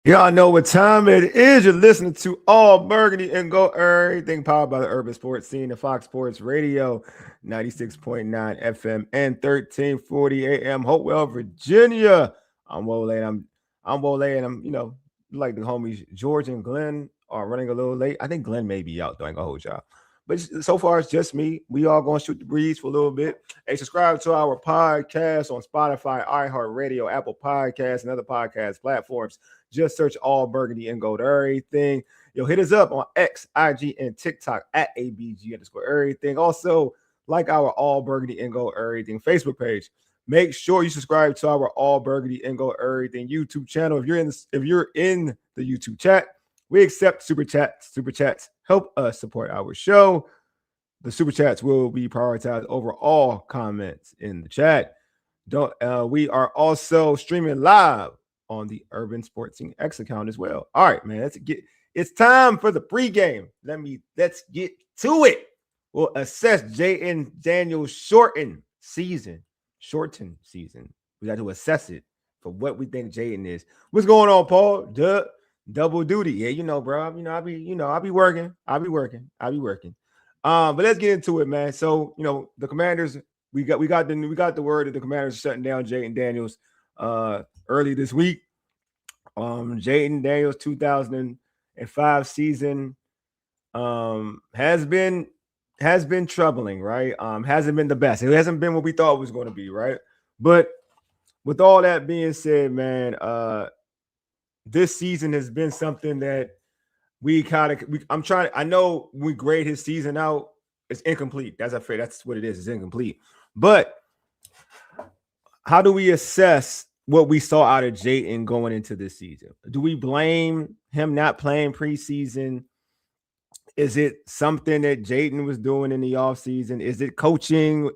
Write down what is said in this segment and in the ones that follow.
Y'all know what time it is. You're listening to All Burgundy and Go Everything, powered by the Urban Sports Scene and Fox Sports Radio, 96.9 FM and 1340 AM, Hopewell, Virginia. I'm Wole, and I'm Wole, and like the homies George and Glen are running a little late. I think Glen may be out doing a whole job. But so far, it's just me. We all going to shoot the breeze for a little bit. Hey, subscribe to our podcast on Spotify, iHeartRadio, Apple Podcasts, and other podcast platforms. Just search All Burgundy and go to everything. You'll hit us up on X, IG, and TikTok at ABG_everything. Also, like our All Burgundy and Go Everything Facebook page. Make sure you subscribe to our All Burgundy and Go Everything YouTube channel. If you're in the YouTube chat, we accept super chats. Super chats help us support our show. The super chats will be prioritized over all comments in the chat. We are also streaming live on the Urban Sportsing X account as well. All right, man. It's time for the pregame. Let's get to it. We'll assess Jayden Daniels' shortened season. We got to assess it for what we think Jayden is. What's going on, Paul? Double duty. Yeah, bro. I'll be working. But let's get into it, man. So, the Commanders, we got the word that the Commanders are shutting down Jayden Daniels early this week. Jayden Daniels 2005 season has been troubling, right? Hasn't been the best. It hasn't been what we thought it was going to be, right? But with all that being said, man, this season has been something that I know we grade his season out. It's incomplete. That's what it is. It's incomplete. But how do we assess what we saw out of Jayden going into this season? Do we blame him not playing preseason? Is it something that Jayden was doing in the offseason? Is it coaching?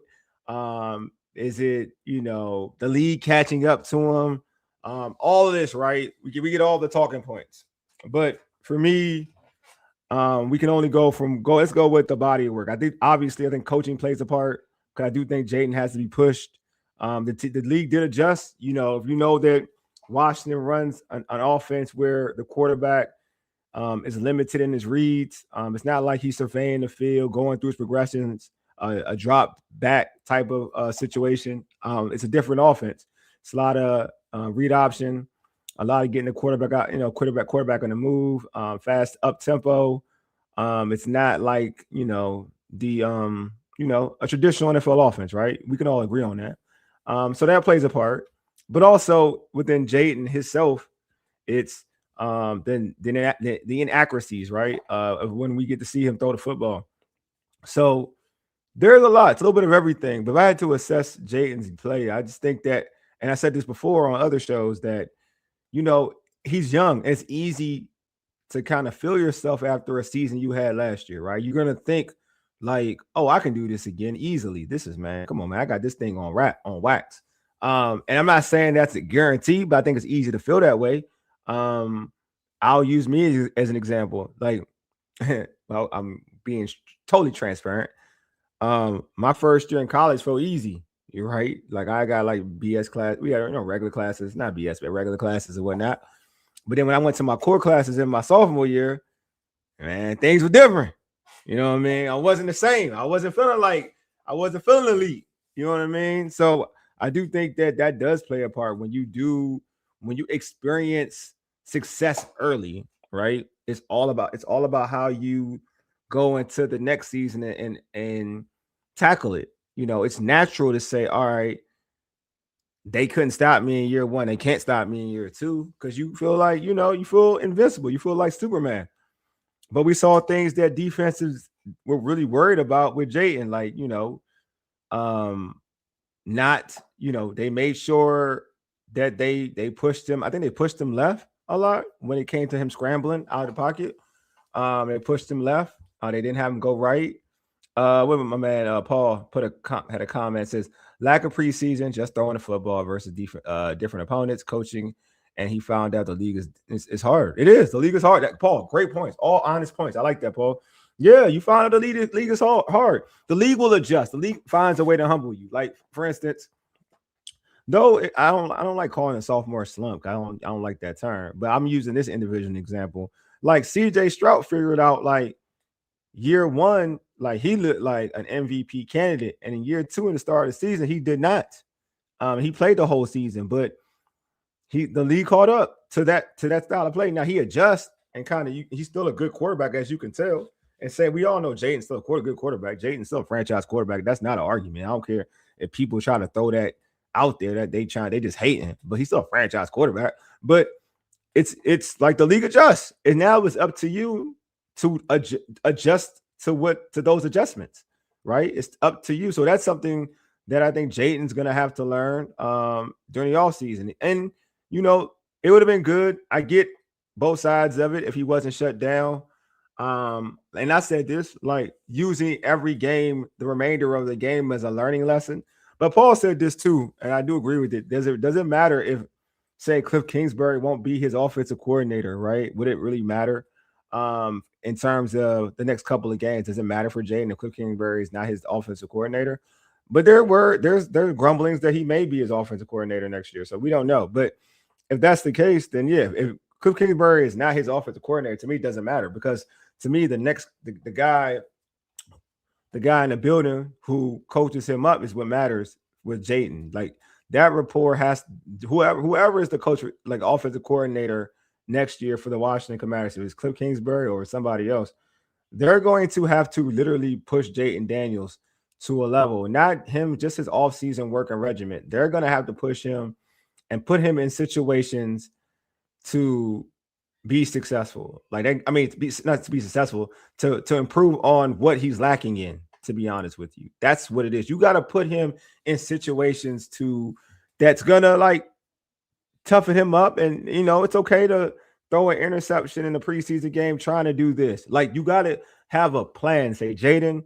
Is it, the league catching up to him? All of this, right? We get all the talking points. But for me, we can only let's go with the body of work. I think coaching plays a part, because I do think Jayden has to be pushed. The league did adjust. If you know that Washington runs an offense where the quarterback is limited in his reads. It's not like he's surveying the field, going through his progressions, a drop back type of situation. It's a different offense. It's a lot of read option, a lot of getting the quarterback out, quarterback on the move, fast up tempo. It's not like, a traditional NFL offense, right? We can all agree on that. So that plays a part. But also within Jayden himself, it's the inaccuracies, right? Of when we get to see him throw the football. So there's a lot. It's a little bit of everything. But if I had to assess Jayden's play, I just think that, and I said this before on other shows, that, he's young. It's easy to kind of feel yourself after a season you had last year, right? You're going to think like, oh, I can do this again easily. Come on, man. I got this thing on wax. And I'm not saying that's a guarantee, but I think it's easy to feel that way. I'll use me as an example. Like, well, I'm being totally transparent. My first year in college felt easy. You're right. Like, I got like BS class. We had regular classes, not BS, but regular classes and whatnot. But then when I went to my core classes in my sophomore year, man, things were different. You know what I mean? I wasn't the same. I wasn't feeling elite. You know what I mean? So I do think that does play a part when you experience success early, right? It's all about how you go into the next season and tackle it. It's natural to say, all right, they couldn't stop me in year one. They can't stop me in year two, because you feel like, you feel invincible. You feel like Superman. But we saw things that defenses were really worried about with Jayden, like, they made sure that they pushed him. I think they pushed him left a lot when it came to him scrambling out of the pocket. They pushed him left. They didn't have him go right. My man Paul had a comment that says, lack of preseason, just throwing the football versus different opponents, coaching, and he found out the league is hard. It is. The league is hard. Paul, great points. All honest points. I like that, Paul. Yeah, you found out the league is hard. The league will adjust. The league finds a way to humble you. Like, for instance, Though I don't like calling a sophomore slump. I don't like that term. But I'm using this individual example. Like CJ Stroud figured out like year one, like he looked like an MVP candidate, and in year two, in the start of the season, he did not. He played the whole season, but the league caught up to that style of play. Now he adjusts and kind of he's still a good quarterback, as you can tell. And say we all know Jayden's still a good quarterback. Jayden's still a franchise quarterback. That's not an argument. I don't care if people try to throw that out there that they just hating, but he's still a franchise quarterback. But it's like the league adjusts, and now it's up to you to adjust to those adjustments, right? It's up to you. So that's something that I think Jayden's gonna have to learn during the offseason. And you know, it would have been good. I get both sides of it if he wasn't shut down. And I said this, like using every game, the remainder of the game as a learning lesson. But Paul said this too, and I do agree with it. Doesn't matter if, say, Cliff Kingsbury won't be his offensive coordinator, right? Would it really matter? In terms of the next couple of games, does it matter for Jayden if Cliff Kingsbury is not his offensive coordinator? But there's grumblings that he may be his offensive coordinator next year, so we don't know. But if that's the case, then yeah, if Cliff Kingsbury is not his offensive coordinator, to me it doesn't matter, because to me the guy in the building who coaches him up is what matters with Jayden. Like that rapport has whoever is the coach, like offensive coordinator next year for the Washington Commanders, if it's Cliff Kingsbury or somebody else, they're going to have to literally push Jayden Daniels to a level, not him, just his offseason work and regiment. They're going to have to push him and put him in situations to be successful. Like, not to be successful, to improve on what he's lacking in, to be honest with you. That's what it is. You got to put him in situations that's going to like toughen him up. And, you know, it's okay to throw an interception in the preseason game trying to do this. Like, you got to have a plan. Say, Jayden,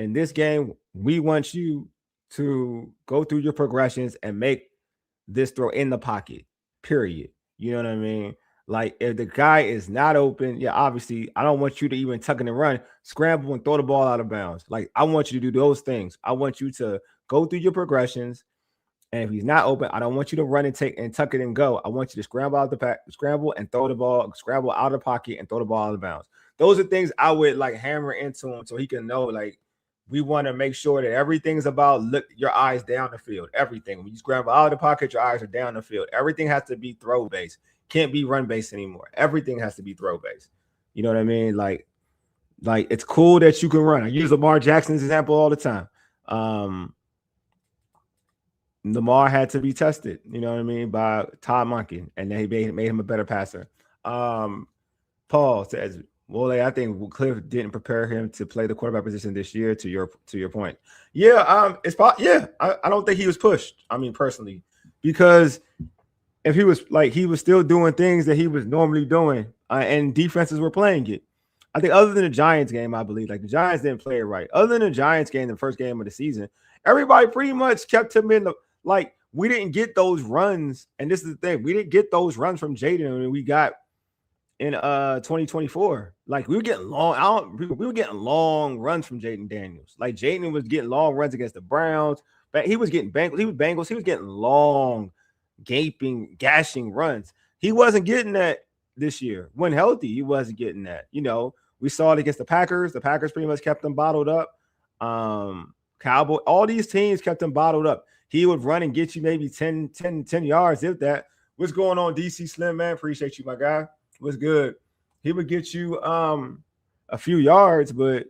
in this game, we want you to go through your progressions and make this throw in the pocket, period. You know what I mean? Like, if the guy is not open, yeah, obviously, I don't want you to even tuck it and run, scramble and throw the ball out of bounds. Like, I want you to do those things. I want you to go through your progressions. And if he's not open, I don't want you to run and tuck it and go. I want you to scramble and throw the ball, scramble out of the pocket and throw the ball out of bounds. Those are things I would like hammer into him so he can know, like, we want to make sure that everything's about look your eyes down the field. Everything. When you scramble out of the pocket, your eyes are down the field. Everything has to be throw based. Can't be run based anymore. Everything has to be throw based. You know what I mean? Like it's cool that you can run. I use Lamar Jackson's example all the time. Lamar had to be tested, you know what I mean, by Todd Monken, and then he made him a better passer. Paul says, Wole, I think Cliff didn't prepare him to play the quarterback position this year. To your point, yeah, I don't think he was pushed. I mean, personally, because if he was still doing things that he was normally doing, and defenses were playing it. I think other than the Giants game, I believe, like the Giants didn't play it right. Other than the Giants game, the first game of the season, everybody pretty much kept him in the like. We didn't get those runs, and this is the thing: we didn't get those runs from Jayden. We got in 2024. Like we were getting long runs from Jayden Daniels. Like Jayden was getting long runs against the Browns, but he was getting Bengals. He was getting long, gashing runs. He wasn't getting that this year. When healthy, he wasn't getting that. You know, we saw it against the Packers. The Packers pretty much kept them bottled up. Cowboy, all these teams kept him bottled up. He would run and get you maybe 10 yards, if that. What's going on, DC Slim, man? Appreciate you, my guy. What's good? He would get you a few yards, but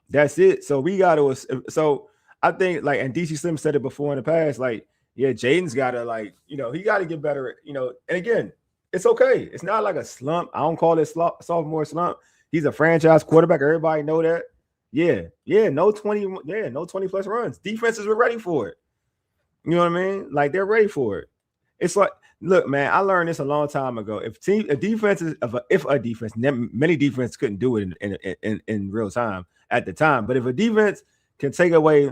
that's it. So we got to. So I think, like, and DC Slim said it before in the past, like, yeah, Jayden's got to, like, you know, he got to get better, you know. And again, it's okay. It's not like a slump. I don't call it sophomore slump. He's a franchise quarterback. Everybody know that. Yeah, no 20 plus runs. Defenses were ready for it. You know what I mean? Like, they're ready for it. It's like, look, man, I learned this a long time ago. If a defense, many defenses couldn't do it in real time at the time. But if a defense can take away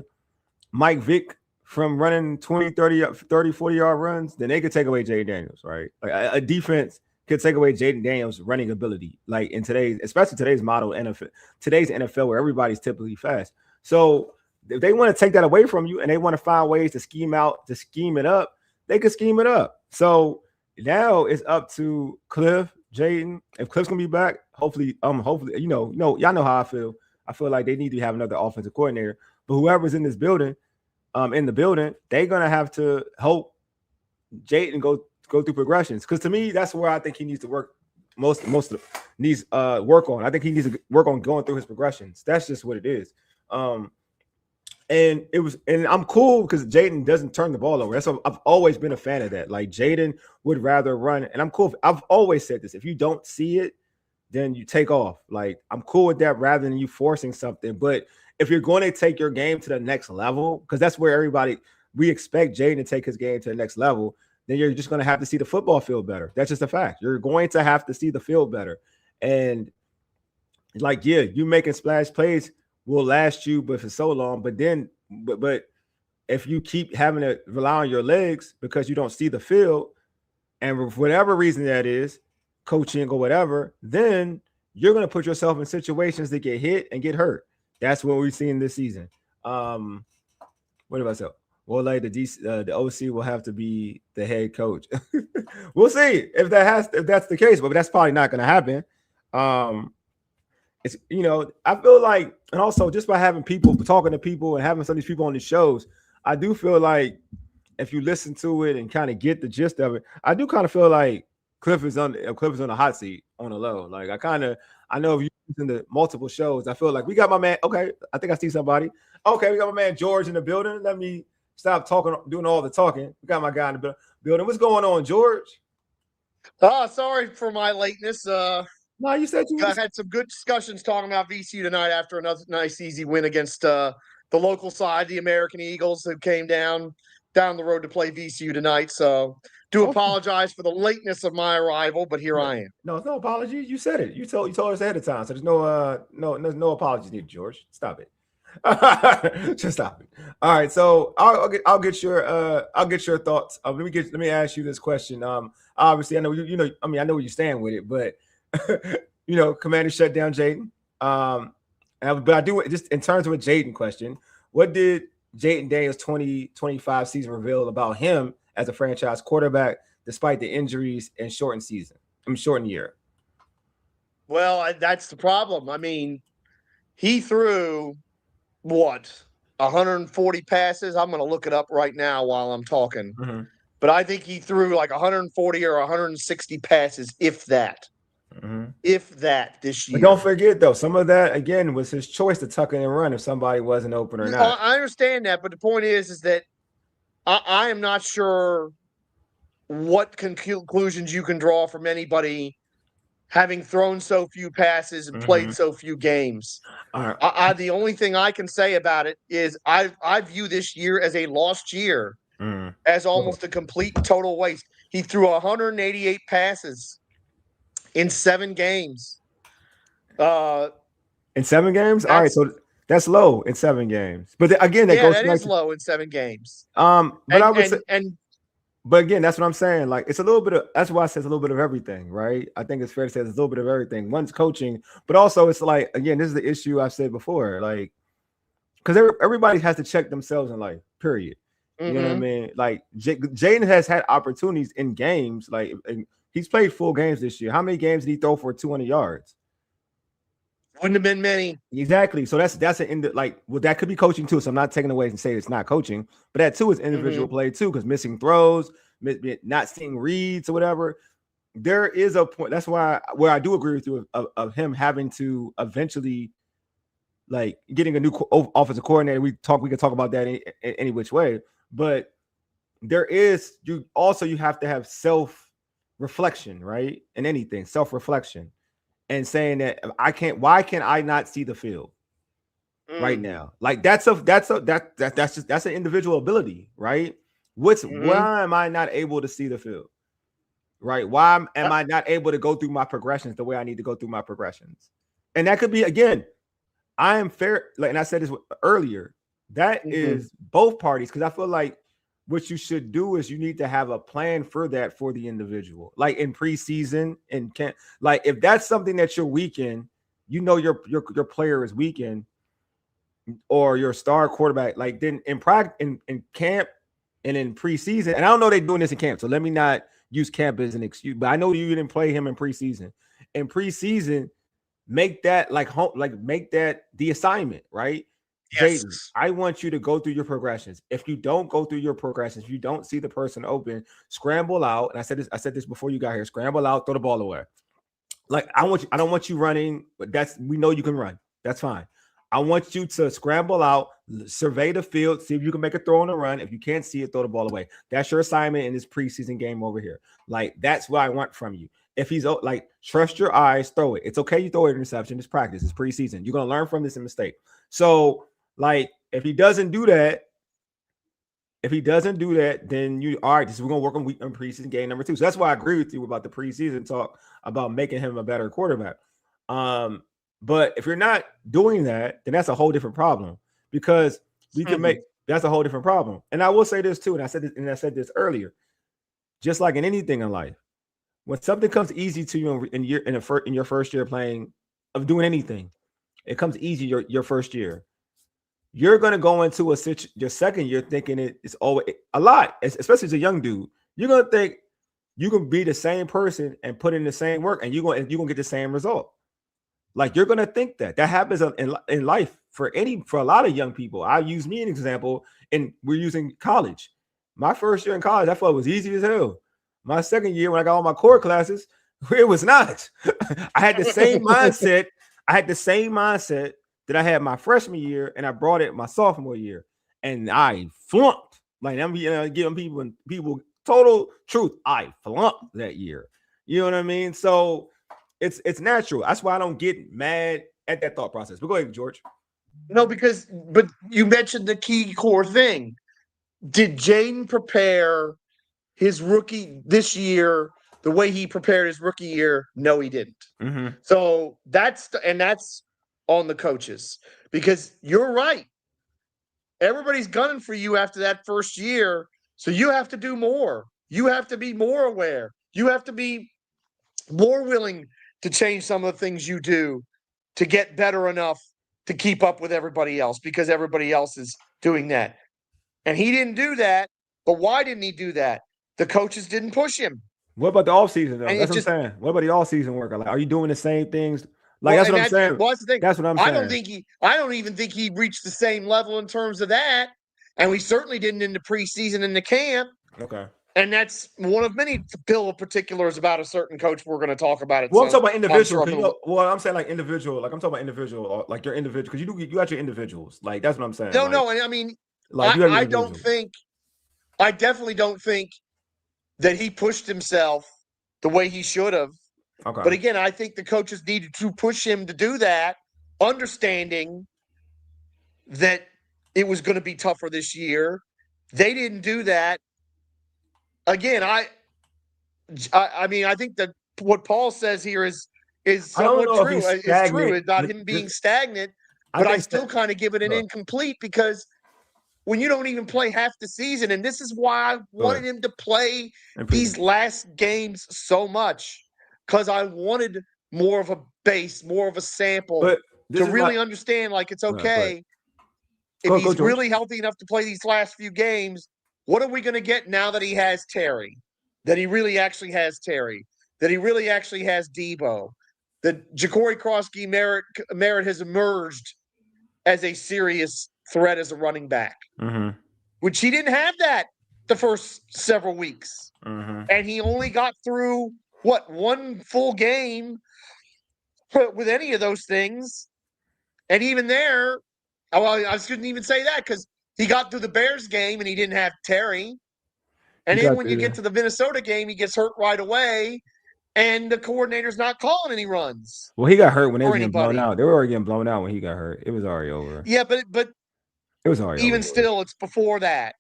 Mike Vick from running 20, 30, 40-yard runs, then they could take away Jayden Daniels, right? Like a defense could take away Jayden Daniels' running ability, like in especially today's model NFL, today's NFL where everybody's typically fast. So if they want to take that away from you and they want to find ways to scheme it up they could scheme it up. So now it's up to Cliff, Jayden. If Cliff's gonna be back, hopefully, y'all know how I feel. I feel like they need to have another offensive coordinator. But whoever's in this building, they're gonna have to help Jayden go through progressions. Because to me, that's where I think he needs to work needs work on. I think he needs to work on going through his progressions. That's just what it is. And I'm cool because Jayden doesn't turn the ball over. That's what I've always been a fan of that. Like Jayden would rather run, and I'm cool. I've always said this: if you don't see it, then you take off. Like I'm cool with that rather than you forcing something. But if you're going to take your game to the next level, because that's where we expect Jayden to take his game to the next level, then you're just going to have to see the football field better. That's just a fact. You're going to have to see the field better. And like, yeah, you making splash plays will last you, but for so long. But then, but if you keep having to rely on your legs because you don't see the field, and for whatever reason that is, coaching or whatever, then you're going to put yourself in situations that get hit and get hurt. That's what we've seen this season. What about I say? Well, like the OC will have to be the head coach. We'll see if that's the case, but that's probably not going to happen. It's I feel like, and also just by having people talking to people and having some of these people on these shows, I do feel like if you listen to it and kind of get the gist of it, I do kind of feel like Cliff is on the hot seat on the low. Like I know if you listen to multiple shows, I feel like we got my man. Okay, I think I see somebody. Okay, we got my man George in the building. Let me stop talking, doing all the talking. We got my guy in the building. What's going on, George? Sorry for my lateness. No, you said I had some good discussions talking about VCU tonight after another nice, easy win against the local side, the American Eagles, who came down the road to play VCU tonight. So do apologize for the lateness of my arrival, but here I am. No, it's no apology. You said it. You told us ahead of time. So there's no apologies needed, George. Stop it. Just stop it. All right. So I'll get your thoughts. Let me ask you this question. Obviously I know I know where you stand with it, but Commander shut down Jayden. But I do just in terms of a Jayden question, what did Jayden Daniels 2025 season reveal about him as a franchise quarterback, despite the injuries and shortened year? Well, that's the problem. I mean, he threw 140 passes. I'm going to look it up right now while I'm talking. Mm-hmm. But I think he threw like 140 or 160 passes, if that. Mm-hmm. If that this year. But don't forget, though, some of that, again, was his choice to tuck in and run if somebody wasn't open or not. I understand that, but the point is that I am not sure what conclusions you can draw from anybody having thrown so few passes and played so few games. Right. The only thing I can say about it is I view this year as a lost year, as almost a complete total waste. He threw 188 passes in 7 games. In 7 games? All right, so that's low in 7 games. But again, that is low in 7 games. But again, that's what I'm saying. Like it's a little bit of that's why I said it's a little bit of everything, right? I think it's fair to say it's a little bit of everything. One's coaching, but also it's like again, this is the issue I've said before, like because everybody has to check themselves in life, period. You know what I mean? Like Jayden has had opportunities in games, like he's played full games this year. How many games did he throw for 200 yards? Wouldn't have been many. Exactly. So that's that could be coaching too. So I'm not taking away and saying it's not coaching, but that too is individual play too, because missing throws, not seeing reads or whatever. There is a point. That's where I do agree with you of him having to eventually like getting a new offensive coordinator. We can talk about that any which way, but you have to have self-reflection, right? In anything, self-reflection. And saying that why can I not see the field right now? Like that's an individual ability, right? Why am I not able to see the field? Right? Why am I not able to go through my progressions the way I need to go through my progressions? And that could be again, I am fair, like, and I said this earlier, that is both parties, because I feel like what you should do is you need to have a plan for that for the individual, like in preseason and like if that's something that you're weak in, your player is weak in, or your star quarterback, like then in practice in camp, and in preseason, and I don't know they're doing this in camp, so let me not use camp as an excuse, but I know you didn't play him in preseason. In preseason, make that like home, like make that the assignment, right? Yes. Jayden, I want you to go through your progressions. If you don't go through your progressions, you don't see the person open, scramble out. And I said this before you got here, scramble out, throw the ball away. Like I don't want you running, but we know you can run. That's fine. I want you to scramble out, survey the field, see if you can make a throw on a run. If you can't see it, throw the ball away. That's your assignment in this preseason game over here. Like that's what I want from you. If he's like, trust your eyes, throw it. It's okay. You throw it interception. It's practice. It's preseason. You're gonna learn from this mistake. So, like, if he doesn't do that, then you all right. We're gonna work on preseason game number 2. So that's why I agree with you about the preseason talk about making him a better quarterback. But if you're not doing that, then that's a whole different problem because we can make that's a whole different problem. And I will say this too, and I said this earlier. Just like in anything in life, when something comes easy to you in your first year playing of doing anything, it comes easy your first year. You're gonna go into your second year thinking it's always a lot, especially as a young dude. You're gonna think you can be the same person and put in the same work, and you're gonna get the same result. Like you're gonna think that happens in life for a lot of young people. I use me an example, and we're using college. My first year in college, I thought it was easy as hell. My second year, when I got all my core classes, it was not. I had the same mindset. That I had my freshman year, and I brought it my sophomore year, and I flunked. Like I'm giving people total truth. I flunked that year. You know what I mean? So it's natural. That's why I don't get mad at that thought process. But go ahead, George. No, but you mentioned the key core thing. Did Jayden prepare his rookie this year the way he prepared his rookie year? No, he didn't. Mm-hmm. So that's on the coaches because you're right. Everybody's gunning for you after that first year, so you have to do more. You have to be more aware. You have to be more willing to change some of the things you do to get better enough to keep up with everybody else because everybody else is doing that. And he didn't do that. But why didn't he do that? The coaches didn't push him. What about the offseason, though? And That's what I'm saying. What about the offseason work? Like, are you doing the same things? Like, that's what I'm saying. Well, that's the thing. That's what I'm saying. I don't even think he reached the same level in terms of that. And we certainly didn't in the preseason in the camp. Okay. And that's one of many bill of particulars about a certain coach we're going to talk about it. Well, I'm talking about individual. I'm saying like individual. Like I'm talking about individual, like your individual, because you got your individuals. Like that's what I'm saying. No, I mean, like I definitely don't think that he pushed himself the way he should have. Okay. But again, I think the coaches needed to push him to do that, understanding that it was going to be tougher this year. They didn't do that. Again, I mean, I think that what Paul says here is somewhat true. It's true. It's not him being stagnant, but I still kind of give it an incomplete because when you don't even play half the season, and this is why I wanted him to play these last games so much, because I wanted more of a base, more of a sample to really understand, like, it's okay. If he's really healthy enough to play these last few games, what are we going to get now that he has Terry? That he really actually has Terry? That he really actually has Debo? That Ja'Cory Krosky Merritt has emerged as a serious threat as a running back, which he didn't have that the first several weeks. And he only got through, one full game with any of those things. And even there, I shouldn't even say that because he got through the Bears game and he didn't have Terry. And then when you get to the Minnesota game, he gets hurt right away. And the coordinator's not calling any runs. Well, he got hurt when they were getting blown out. They were already getting blown out when he got hurt. It was already over. Yeah, but it was already even over. Still, it's before that.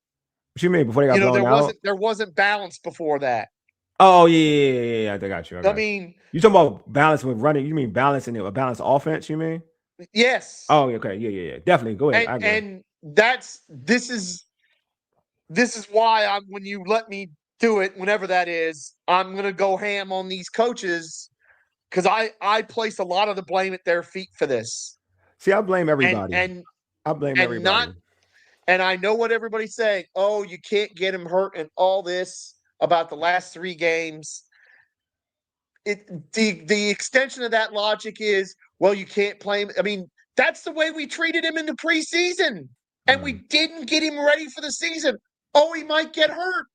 What you mean before they got blown out? There wasn't balance before that. Oh yeah. I got you. I mean, you talking about balance with running? You mean balance in a balanced offense? You mean? Yes. Oh, okay. Yeah. Definitely. Go ahead. And this is why when you let me do it, whenever that is, I'm gonna go ham on these coaches because I place a lot of the blame at their feet for this. See, I blame everybody. And I blame everybody. And I know what everybody's saying. Oh, you can't get him hurt and all this about the last 3 games. The extension of that logic is, well, you can't play him. I mean, that's the way we treated him in the preseason. And we didn't get him ready for the season. Oh, he might get hurt.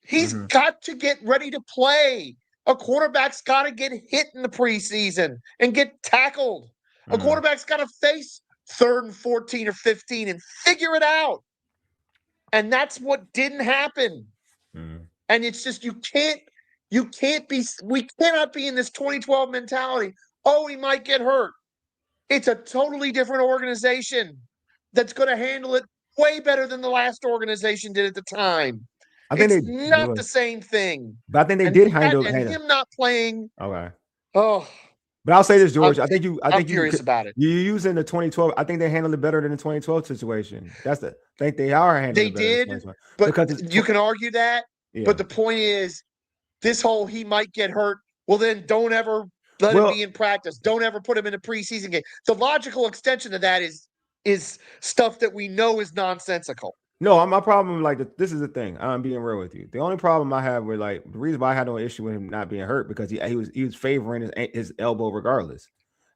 He's got to get ready to play. A quarterback's got to get hit in the preseason and get tackled. A quarterback's got to face 3rd and 14 or 15 and figure it out. And that's what didn't happen. And it's just we cannot be in this 2012 mentality. Oh, he might get hurt. It's a totally different organization that's going to handle it way better than the last organization did at the time. I think it's not the same thing. But I think they did handle it. And him not playing. Okay. Oh. But I'll say this, George. I'm curious about it. You're using the 2012. I think they handled it better than the 2012 situation. I think they are handling it better. They did, but because you can argue that. Yeah. But the point is, this whole he might get hurt. Well, then don't ever let him be in practice. Don't ever put him in a preseason game. The logical extension of that is stuff that we know is nonsensical. No, my problem, this is the thing. I'm being real with you. The only problem I have with the reason why I had no issue with him not being hurt because he was favoring his elbow regardless.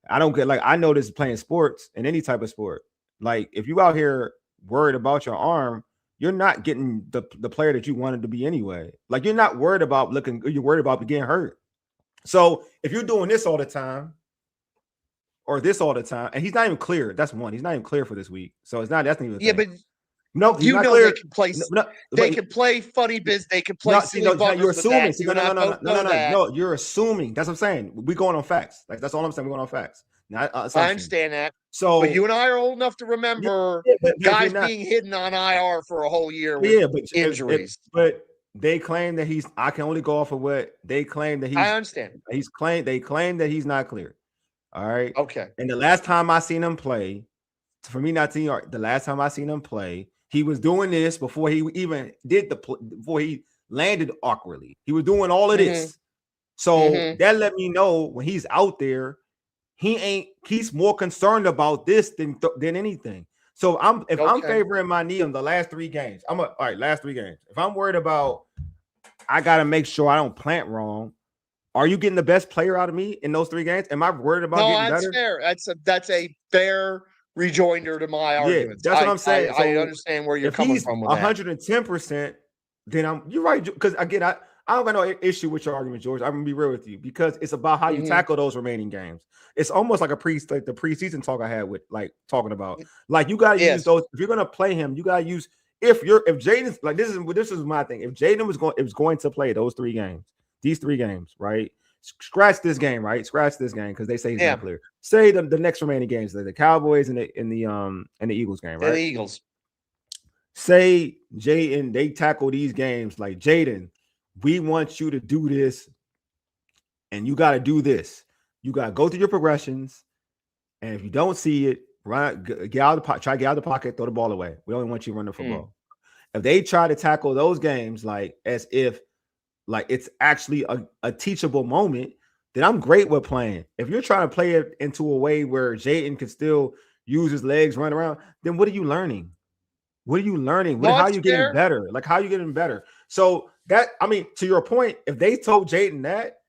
I don't get I know this is playing sports in any type of sport. If you out here worried about your arm, you're not getting the player that you wanted to be anyway. You're not worried about you're worried about getting hurt. So if you're doing this all the time or this all the time, and he's not even clear. That's one. He's not even clear for this week. So that's not even thing. But no, they can play. They can play funny biz. They can play. You're assuming. No, you're assuming. That's what I'm saying. We're going on facts. That's all I'm saying. We're going on facts. Not I understand that. So, but you and I are old enough to remember guys being hidden on IR for a whole year with injuries. But they claim that he's. I can only go off of what they claim that he's. I understand. They claim that he's not clear. All right. Okay. And the last time I seen him play, for me not seeing the last time I seen him play. He was doing this before he even did before he landed awkwardly. He was doing all of this. So that let me know when he's out there, he's more concerned about this than anything. So I'm favoring my knee in the last 3 games. Last 3 games. If I'm worried about I gotta make sure I don't plant wrong. Are you getting the best player out of me in those 3 games? Am I worried about getting better? Fair. That's a fair rejoinder to my argument. That's what I'm saying. I understand where you're coming from with 110%, then you're right. Because again, I don't got no issue with your argument, George. I'm gonna be real with you because it's about how you tackle those remaining games. It's almost like the preseason talk I had with talking about you gotta use those. If you're gonna play him, you gotta use if Jayden's this is my thing. If Jayden was going to play those 3 games, these 3 games, right? Scratch this game, right? Scratch this game because they say he's not clear. Say the next remaining games, the Cowboys and the Eagles game, right? The Eagles. Say Jayden, they tackle these games like Jayden. We want you to do this, and you got to do this. You got to go through your progressions, and if you don't see it, get out of the try to get out of the pocket, throw the ball away. We only want you to run the football. If they try to tackle those games as if it's actually a teachable moment, then I'm great with playing. If you're trying to play it into a way where Jayden can still use his legs, run around, then what are you learning? What are you learning? How are you getting better? How are you getting better? So to your point, if they told Jayden that,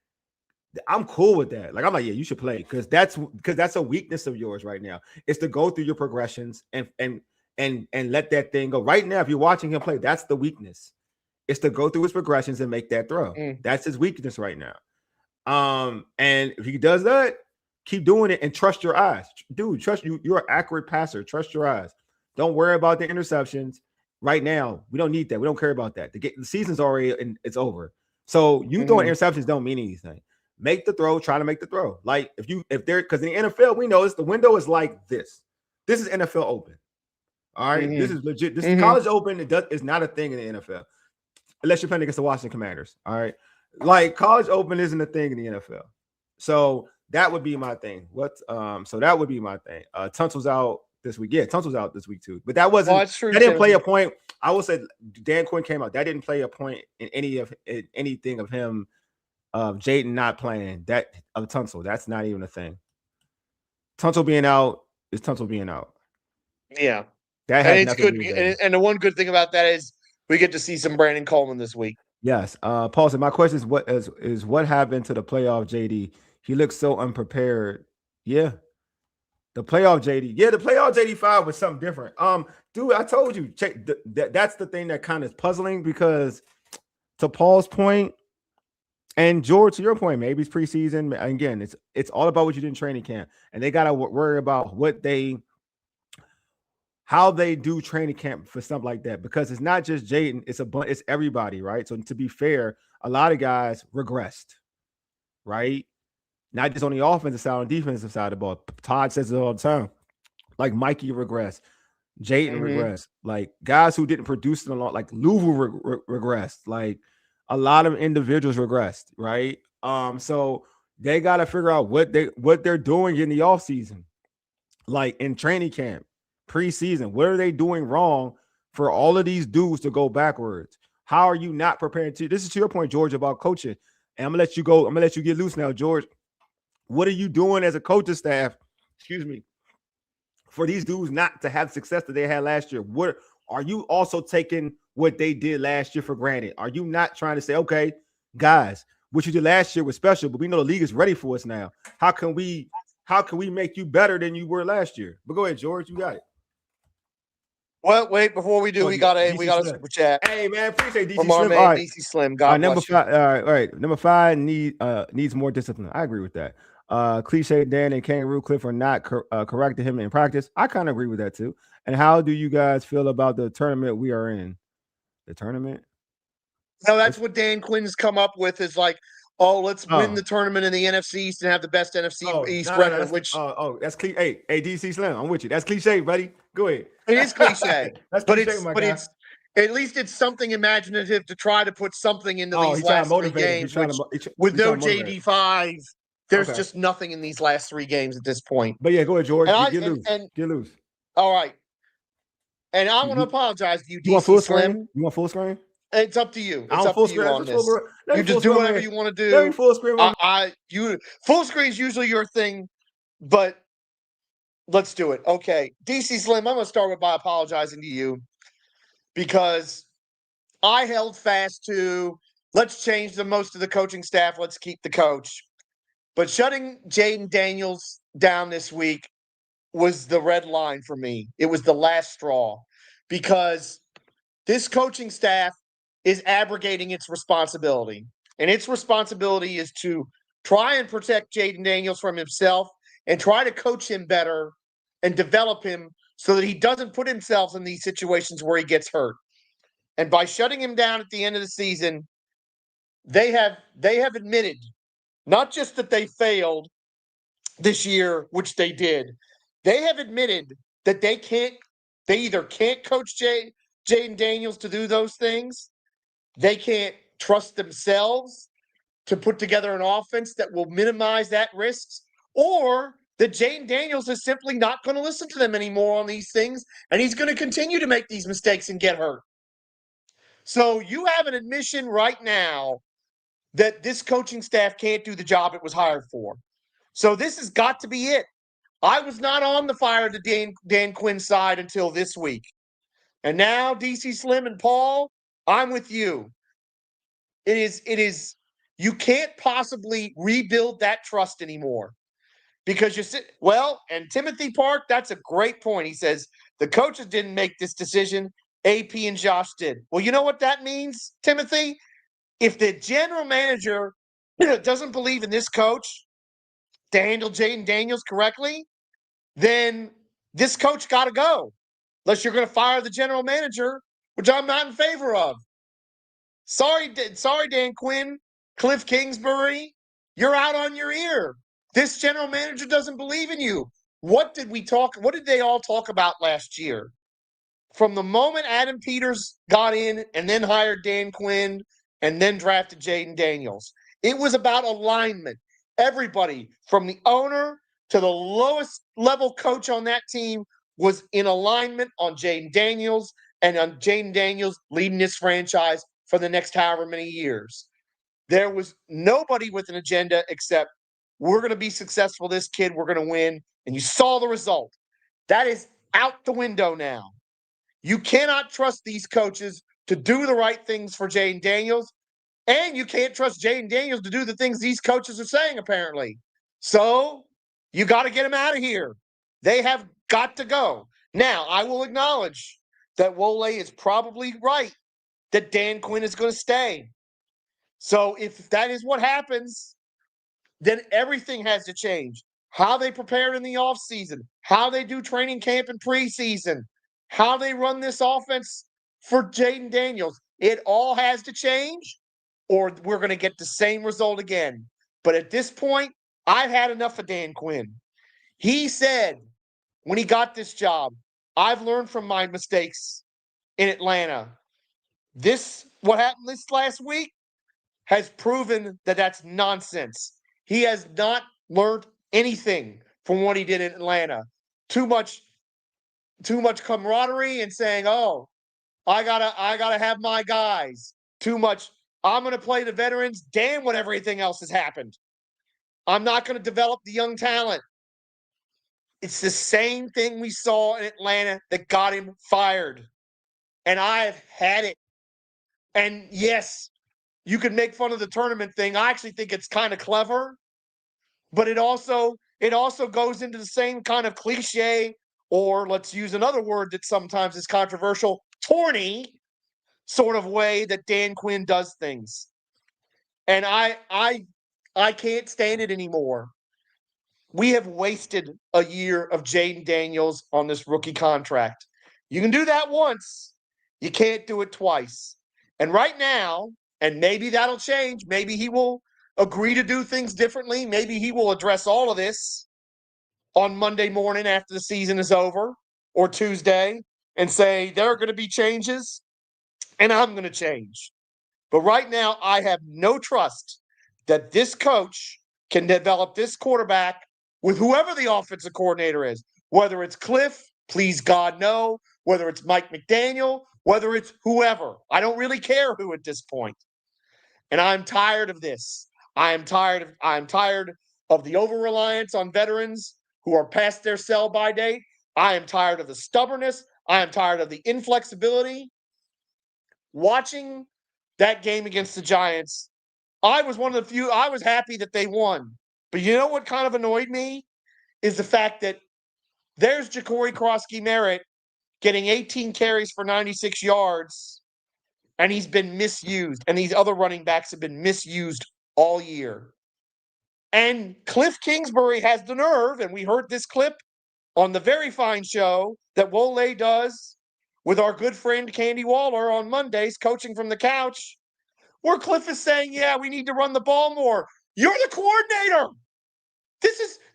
I'm cool with that. I'm you should play because that's a weakness of yours right now. It's to go through your progressions and let that thing go. Right now, if you're watching him play, that's the weakness. It's to go through his progressions and make that throw. That's his weakness right now. And if he does that, keep doing it and trust your eyes. Dude, trust you. You're an accurate passer. Trust your eyes. Don't worry about the interceptions. Right now, we don't need that. We don't care about that. The season's already and it's over. So you throwing interceptions don't mean anything. Make the throw, try to make the throw. Because in the NFL, we know the window is like this. This is NFL open. All right. This is legit. This is college open. It's not a thing in the NFL. Unless you're playing against the Washington Commanders. All right. College open isn't a thing in the NFL. So that would be my thing. So that would be my thing. Tunsil's out this week. Yeah, Tunsil's out this week too. But that wasn't that didn't play a point. I will say Dan Quinn came out. That didn't play a point in anything of him Jayden not playing that of Tunsil. That's not even a thing. Tunsil being out is Tunsil being out. Yeah. That And has it's nothing to good. do with Jayden. And the one good thing about that is we get to see some Brandon Coleman this week. Yes. Paul said, my question is what happened to the playoff JD? He looks so unprepared. Yeah. The playoff JD. Yeah, the playoff JD5 was something different. Dude, I told you, that's the thing that kind of is puzzling because to Paul's point, and George, to your point, maybe it's preseason. Again, it's all about what you did in training camp, and they gotta worry about how they do training camp for something like that because it's not just Jayden, it's everybody, right? So to be fair, a lot of guys regressed, right? Not just on the offensive side, on the defensive side of the ball. Todd says it all the time. Like Mikey regressed, Jayden regressed, like guys who didn't produce in a lot, like Louvu regressed, like a lot of individuals regressed, right? So they got to figure out what they're doing in the offseason, like in training camp, preseason. What are they doing wrong for all of these dudes to go backwards? How are you not preparing to? This is to your point, George, about coaching. And I'm gonna let you go. I'm gonna let you get loose now, George. What are you doing as a coaching staff? Excuse me, for these dudes not to have success that they had last year? What are you also taking what they did last year for granted? Are you not trying to say, okay, guys, what you did last year was special, but we know the league is ready for us now. How can we make you better than you were last year? But go ahead, George, you got it. Well, wait, before we do, we got a super chat. Hey man, appreciate DC from our Slim. man All right. DC Slim. God number bless you. 5. All right. Number 5 needs more discipline. I agree with that. Cliche Dan and Kangaroo Cliff are not correcting him in practice. I kind of agree with that too. And how do you guys feel about the tournament we are in? The tournament? No, that's what Dan Quinn's come up with is like, oh, let's win the tournament in the NFC East and have the best NFC East record. Which that's cliche. Hey, DC Slim, I'm with you. That's cliche, buddy. Go ahead. It is cliche, that's cliche, but it's at least it's something imaginative to try to put something into these last 3 games. With no JD5, there's just nothing in these last 3 games at this point. But yeah, go ahead, George. Get loose. All right. And I want to apologize to you, DC want full Slim. Screen? You want full screen? It's up to you. It's up to you on this. You just do whatever you want to do. Let me full screen. Full screen is usually your thing, but let's do it. Okay, DC Slim, I'm going to start by apologizing to you because I held fast to let's change most of the coaching staff. Let's keep the coach. But shutting Jayden Daniels down this week was the red line for me. It was the last straw because this coaching staff is abrogating its responsibility. And its responsibility is to try and protect Jayden Daniels from himself and try to coach him better and develop him so that he doesn't put himself in these situations where he gets hurt. And by shutting him down at the end of the season, they have admitted not just that they failed this year, which they did. They have admitted that they either can't coach Jayden Daniels to do those things. They can't trust themselves to put together an offense that will minimize that risk, or that Jayden Daniels is simply not going to listen to them anymore on these things, and he's going to continue to make these mistakes and get hurt. So you have an admission right now that this coaching staff can't do the job it was hired for. So this has got to be it. I was not on the fire to Dan Quinn's side until this week. And now, DC Slim and Paul, I'm with you. It is, you can't possibly rebuild that trust anymore because and Timothy Park, that's a great point. He says, the coaches didn't make this decision. AP and Josh did. Well, you know what that means, Timothy? If the general manager doesn't believe in this coach to handle Jayden Daniels correctly, then this coach got to go. Unless you're going to fire the general manager, which I'm not in favor of. Sorry, Dan Quinn, Cliff Kingsbury, you're out on your ear. This general manager doesn't believe in you. What did they all talk about last year? From the moment Adam Peters got in and then hired Dan Quinn and then drafted Jayden Daniels, it was about alignment. Everybody from the owner to the lowest level coach on that team was in alignment on Jayden Daniels and on Jayden Daniels leading this franchise for the next however many years. There was nobody with an agenda except we're going to be successful, this kid, we're going to win. And you saw the result. That is out the window now. You cannot trust these coaches to do the right things for Jayden Daniels, and you can't trust Jayden Daniels to do the things these coaches are saying, apparently. So you got to get them out of here. They have got to go. Now, I will acknowledge that Wole is probably right that Dan Quinn is going to stay. So if that is what happens, then everything has to change. How they prepared in the offseason, how they do training camp and preseason, how they run this offense for Jayden Daniels. It all has to change, or we're going to get the same result again. But at this point, I've had enough of Dan Quinn. He said when he got this job, I've learned from my mistakes in Atlanta. What happened this last week has proven that that's nonsense. He has not learned anything from what he did in Atlanta. Too much camaraderie and saying, "Oh, I gotta have my guys." Too much. I'm gonna play the veterans. Damn what everything else has happened. I'm not gonna develop the young talent. It's the same thing we saw in Atlanta that got him fired. And I've had it. And yes, you can make fun of the tournament thing. I actually think it's kind of clever, but it also goes into the same kind of cliche, or let's use another word that sometimes is controversial, corny sort of way that Dan Quinn does things. And I can't stand it anymore. We have wasted a year of Jayden Daniels on this rookie contract. You can do that once. You can't do it twice. And right now, and maybe that'll change. Maybe he will agree to do things differently. Maybe he will address all of this on Monday morning after the season is over, or Tuesday, and say there are going to be changes and I'm going to change. But right now, I have no trust that this coach can develop this quarterback with whoever the offensive coordinator is, whether it's Cliff, please God, no, whether it's Mike McDaniel, whether it's whoever. I don't really care who at this point. And I'm tired of this. I'm tired of the over-reliance on veterans who are past their sell-by date. I am tired of the stubbornness. I am tired of the inflexibility. Watching that game against the Giants, I was one of the few, I was happy that they won. But you know what kind of annoyed me? Is the fact that there's Ja'Cory Krosky-Merritt getting 18 carries for 96 yards, and he's been misused. And these other running backs have been misused all year. And Cliff Kingsbury has the nerve, and we heard this clip on the very fine show that Wole does with our good friend Candy Waller on Mondays, coaching from the couch, where Cliff is saying, yeah, we need to run the ball more. You're the coordinator.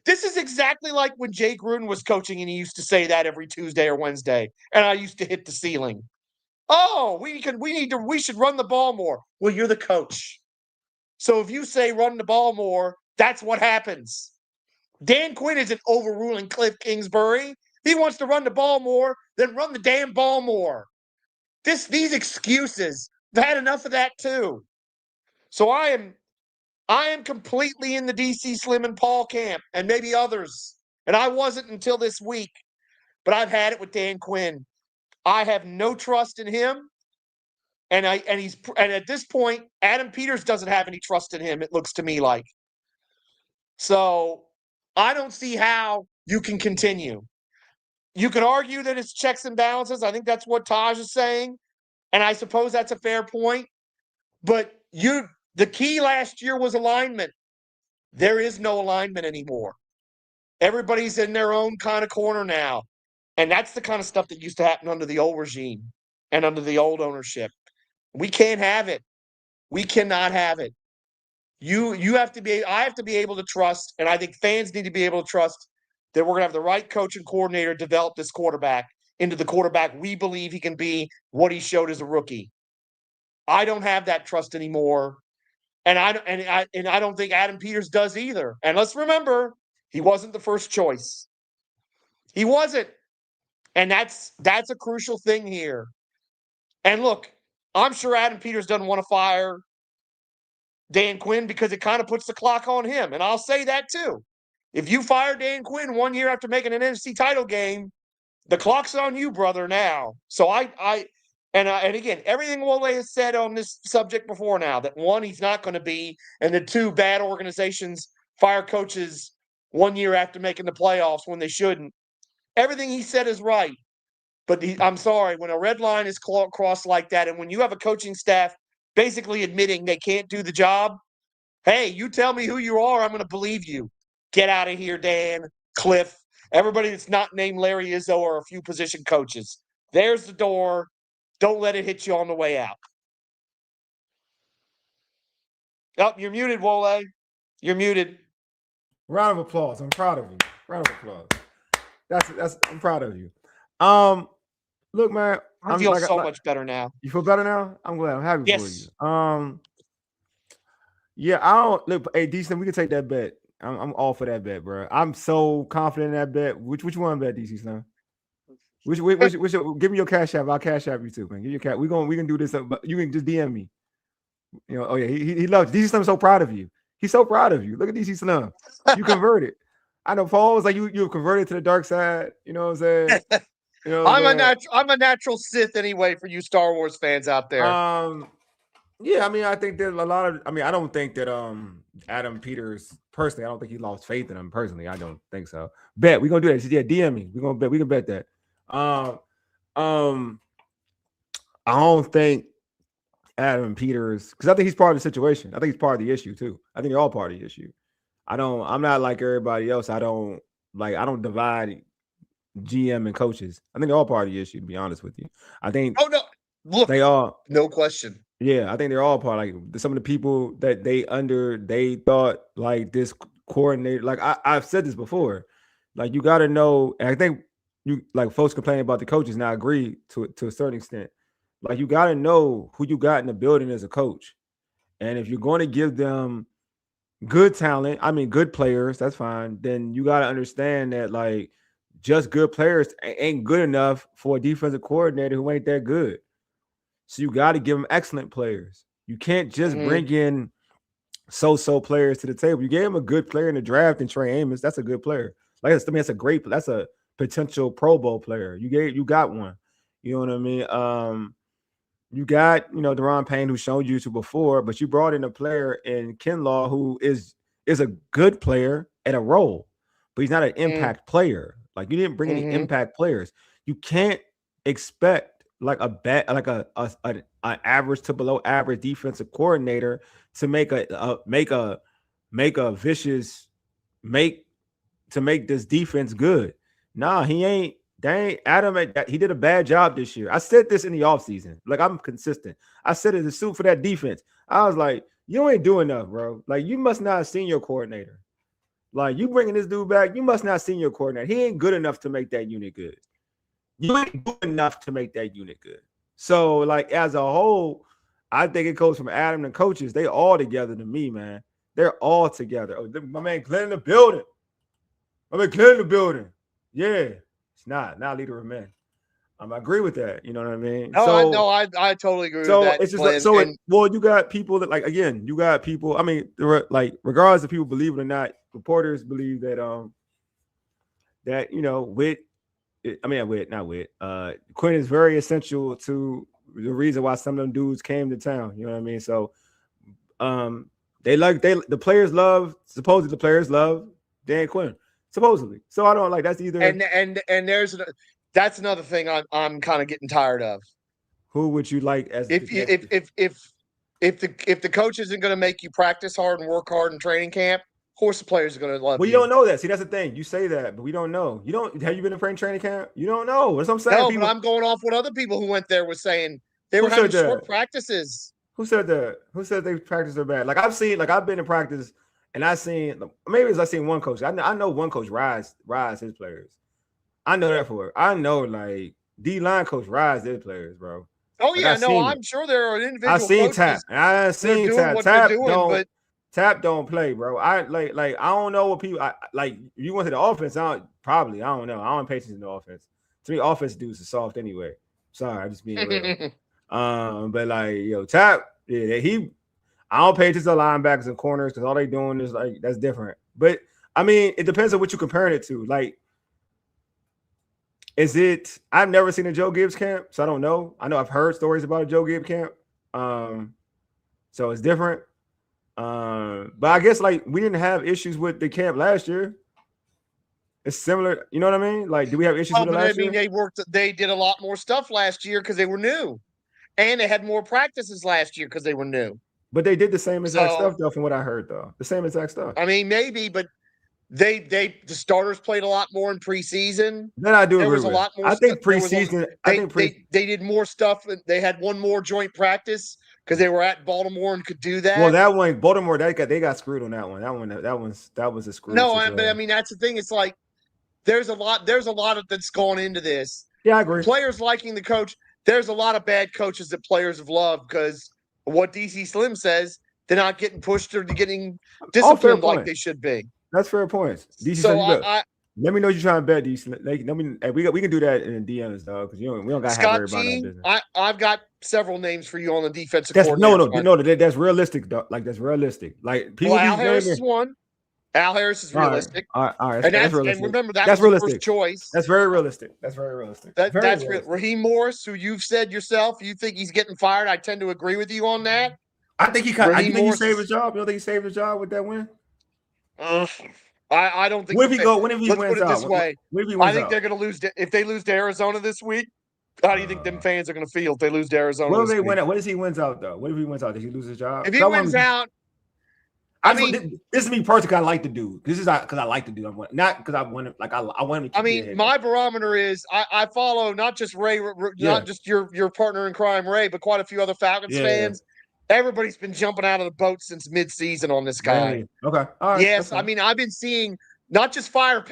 This is exactly like when Jay Gruden was coaching and he used to say that every Tuesday or Wednesday, and I used to hit the ceiling. Oh, we should run the ball more. Well, you're the coach. So if you say run the ball more, that's what happens. Dan Quinn isn't overruling Cliff Kingsbury. If he wants to run the ball more, then run the damn ball more. These excuses, I've had enough of that too. So I am completely in the DC Slim and Paul camp, and maybe others. And I wasn't until this week, but I've had it with Dan Quinn. I have no trust in him. And at this point, Adam Peters doesn't have any trust in him, it looks to me like. So I don't see how you can continue. You could argue that it's checks and balances. I think that's what Taj is saying. And I suppose that's a fair point. But the key last year was alignment. There is no alignment anymore. Everybody's in their own kind of corner now. And that's the kind of stuff that used to happen under the old regime and under the old ownership. We can't have it. We cannot have it. I have to be able to trust, and I think fans need to be able to trust that we're going to have the right coach and coordinator develop this quarterback into the quarterback we believe he can be, what he showed as a rookie. I don't have that trust anymore. And I don't think Adam Peters does either. And let's remember, he wasn't the first choice. He wasn't. And that's a crucial thing here. And look, I'm sure Adam Peters doesn't want to fire Dan Quinn because it kind of puts the clock on him. And I'll say that too. If you fire Dan Quinn 1 year after making an NFC title game, the clock's on you, brother, now. So and again, everything Wole has said on this subject before now, that one, he's not going to be, and then two, bad organizations fire coaches 1 year after making the playoffs when they shouldn't. Everything he said is right. But I'm sorry, when a red line is crossed like that, and when you have a coaching staff basically admitting they can't do the job, hey, you tell me who you are, I'm going to believe you. Get out of here, Dan, Cliff, everybody that's not named Larry Izzo or a few position coaches. There's the door. Don't let it hit you on the way out. Oh, you're muted, Wole. You're muted. Round of applause. I'm proud of you. Round of applause. That's I'm proud of you. Look, man, I feel so much better now. You feel better now? I'm glad. I'm happy for Yes. you. Yeah, I don't look. Hey, decent. We can take that bet. I'm all for that bet, bro. I'm so confident in that bet. Which one bet, DC Slim? Which give me your cash app. I'll cash app you too, man. Give your cash. We can do this. But you can just DM me. You know. Oh yeah, he loves you. DC Slim's so proud of you. He's so proud of you. Look at DC Slim. You converted. I know Paul was like you converted to the dark side. You know what I'm saying? You know I'm a natural Sith anyway for you Star Wars fans out there. Yeah, I mean, I think there's a lot of. I mean, I don't think that Adam Peters personally. I don't think he lost faith in him personally. I don't think so. Bet we're gonna do that. Yeah, DM me. We're gonna bet. We can bet that. I don't think Adam Peters, because I think he's part of the situation. I think he's part of the issue too. I think they're all part of the issue. I'm not like everybody else. I don't divide GM and coaches. I think they're all part of the issue, to be honest with you. I think they all, no question. Yeah, I think they're all part. Like some of the people that they thought like this coordinator. Like I've said this before. Like you got to know, and I think you like folks complaining about the coaches. Now I agree to a certain extent. Like you got to know who you got in the building as a coach, and if you're going to give them good talent, I mean good players, that's fine. Then you got to understand that like just good players ain't good enough for a defensive coordinator who ain't that good. So you got to give them excellent players. You can't just bring in so-so players to the table. You gave him a good player in the draft in Trey Amos. That's a good player. Like that's a potential Pro Bowl player. You got one. You know what I mean? You got, Deron Payne, who showed you to before, but you brought in a player in Kinlaw who is a good player at a role, but he's not an impact player. Like you didn't bring any impact players. You can't expect like an average to below average defensive coordinator to make this defense good. Nah, he ain't. Dang, Adam, he did a bad job this year. I said this in the offseason. Like, I'm consistent. I said it to suit for that defense. I was like, you ain't doing enough, bro. Like, you must not have seen your coordinator. Like, you bringing this dude back, you must not have seen your coordinator. He ain't good enough to make that unit good. You ain't good enough to make that unit good. So, like, as a whole, I think it goes from Adam and coaches. They all together to me, man. They're all together. Oh, my man Glen in the building. Yeah. It's not leader of men. I agree with that. You know what I mean? I totally agree with that. It's just you got people that you got people. I mean, regardless if people believe it or not, reporters believe that Quinn is very essential to the reason why some of them dudes came to town. You know what I mean? So the players love Dan Quinn. Supposedly. So I don't like that's either and that's another thing I'm kind of getting tired of. Who would you like as if the coach isn't going to make you practice hard and work hard in training camp, of course the players are going to love you. Well, you don't know that. See, that's the thing. You say that, but we don't know. Have you been in training camp? You don't know. That's what I'm saying. No, but I'm going off what other people who went there were saying. They were having short practices. Who said that? Who said they practice are bad? Like I've been in practice. And I seen one coach. I know one coach rise his players. I know that for it. I know like D-line coach rise their players, bro. Oh yeah, I'm sure there are individual. I seen Tap. I seen Tap. Tap don't play, bro. I don't know what people like. You went to the offense. I don't know. I don't pay attention to the offense. To me, offense dudes are soft anyway. Sorry, I'm just being real. But like Tap, yeah, I don't pay attention to linebackers and corners because all they doing is like that's different. But I mean, it depends on what you're comparing it to. Like Is it? I've never seen a Joe Gibbs camp, so I don't know. I know I've heard stories about a Joe Gibbs camp, so it's different. But I guess like we didn't have issues with the camp last year. It's similar, you know what I mean? Like, do we have issues with it last year? They did a lot more stuff last year because they were new, and they had more practices last year because they were new. But they did the same exact stuff, though, from what I heard, though. The same exact stuff. I mean, maybe, but the starters played a lot more in preseason. Then I do there agree was with. A lot more I think preseason. They did more stuff. They had one more joint practice because they were at Baltimore and could do that. Well, that one, Baltimore, they got screwed on that one. That was a screw. No, but I mean that's the thing. It's like there's a lot that's gone into this. Yeah, I agree. Players liking the coach. There's a lot of bad coaches that players have loved because what DC Slim says, they're not getting pushed or getting disciplined like they should be. That's fair points. DC so let me know you're trying to bet, DC. We can do that in the DMs, though, because we don't got to have everybody on business. I've got several names for you on the defensive coordinator. No, that's realistic, though. Like that's realistic. Like people. Al Harris is one. Al Harris is realistic. All right. That's realistic. And remember that's realistic. The first choice. That's very realistic. That's realistic. Raheem Morris, who you've said yourself, you think he's getting fired. I tend to agree with you on that. I think he kind. You think he saved his job? You don't think he saved his job with that win? I don't think. What if he wins out? This way. I think they're going to lose. If they lose to Arizona this week, how do you think them fans are going to feel if they lose to Arizona? What if they win out? What if he wins out though? What if he wins out? Does he lose his job? If he wins out, I mean, this is me personally. I like to do. This is because I like to do. Not because I want to. Like I want him to. I mean, my barometer is I follow not just Ray, not just your partner in crime, Ray, but quite a few other Falcons fans. Everybody's been jumping out of the boat since mid-season on this guy. Really? Okay. All right. Yes, I mean I've been seeing not just fire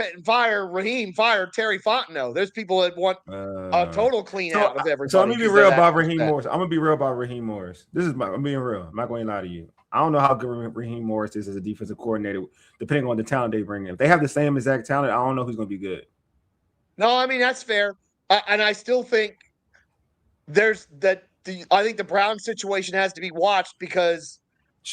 Raheem, fire Terry Fontenot. There's people that want a total clean out of everybody. So I'm gonna be real about Raheem Morris. I'm gonna be real about Raheem Morris. I'm being real. I'm not going to lie to you. I don't know how good Raheem Morris is as a defensive coordinator, depending on the talent they bring in. If they have the same exact talent, I don't know who's going to be good. No, I mean, that's fair. And I still think I think the Brown situation has to be watched because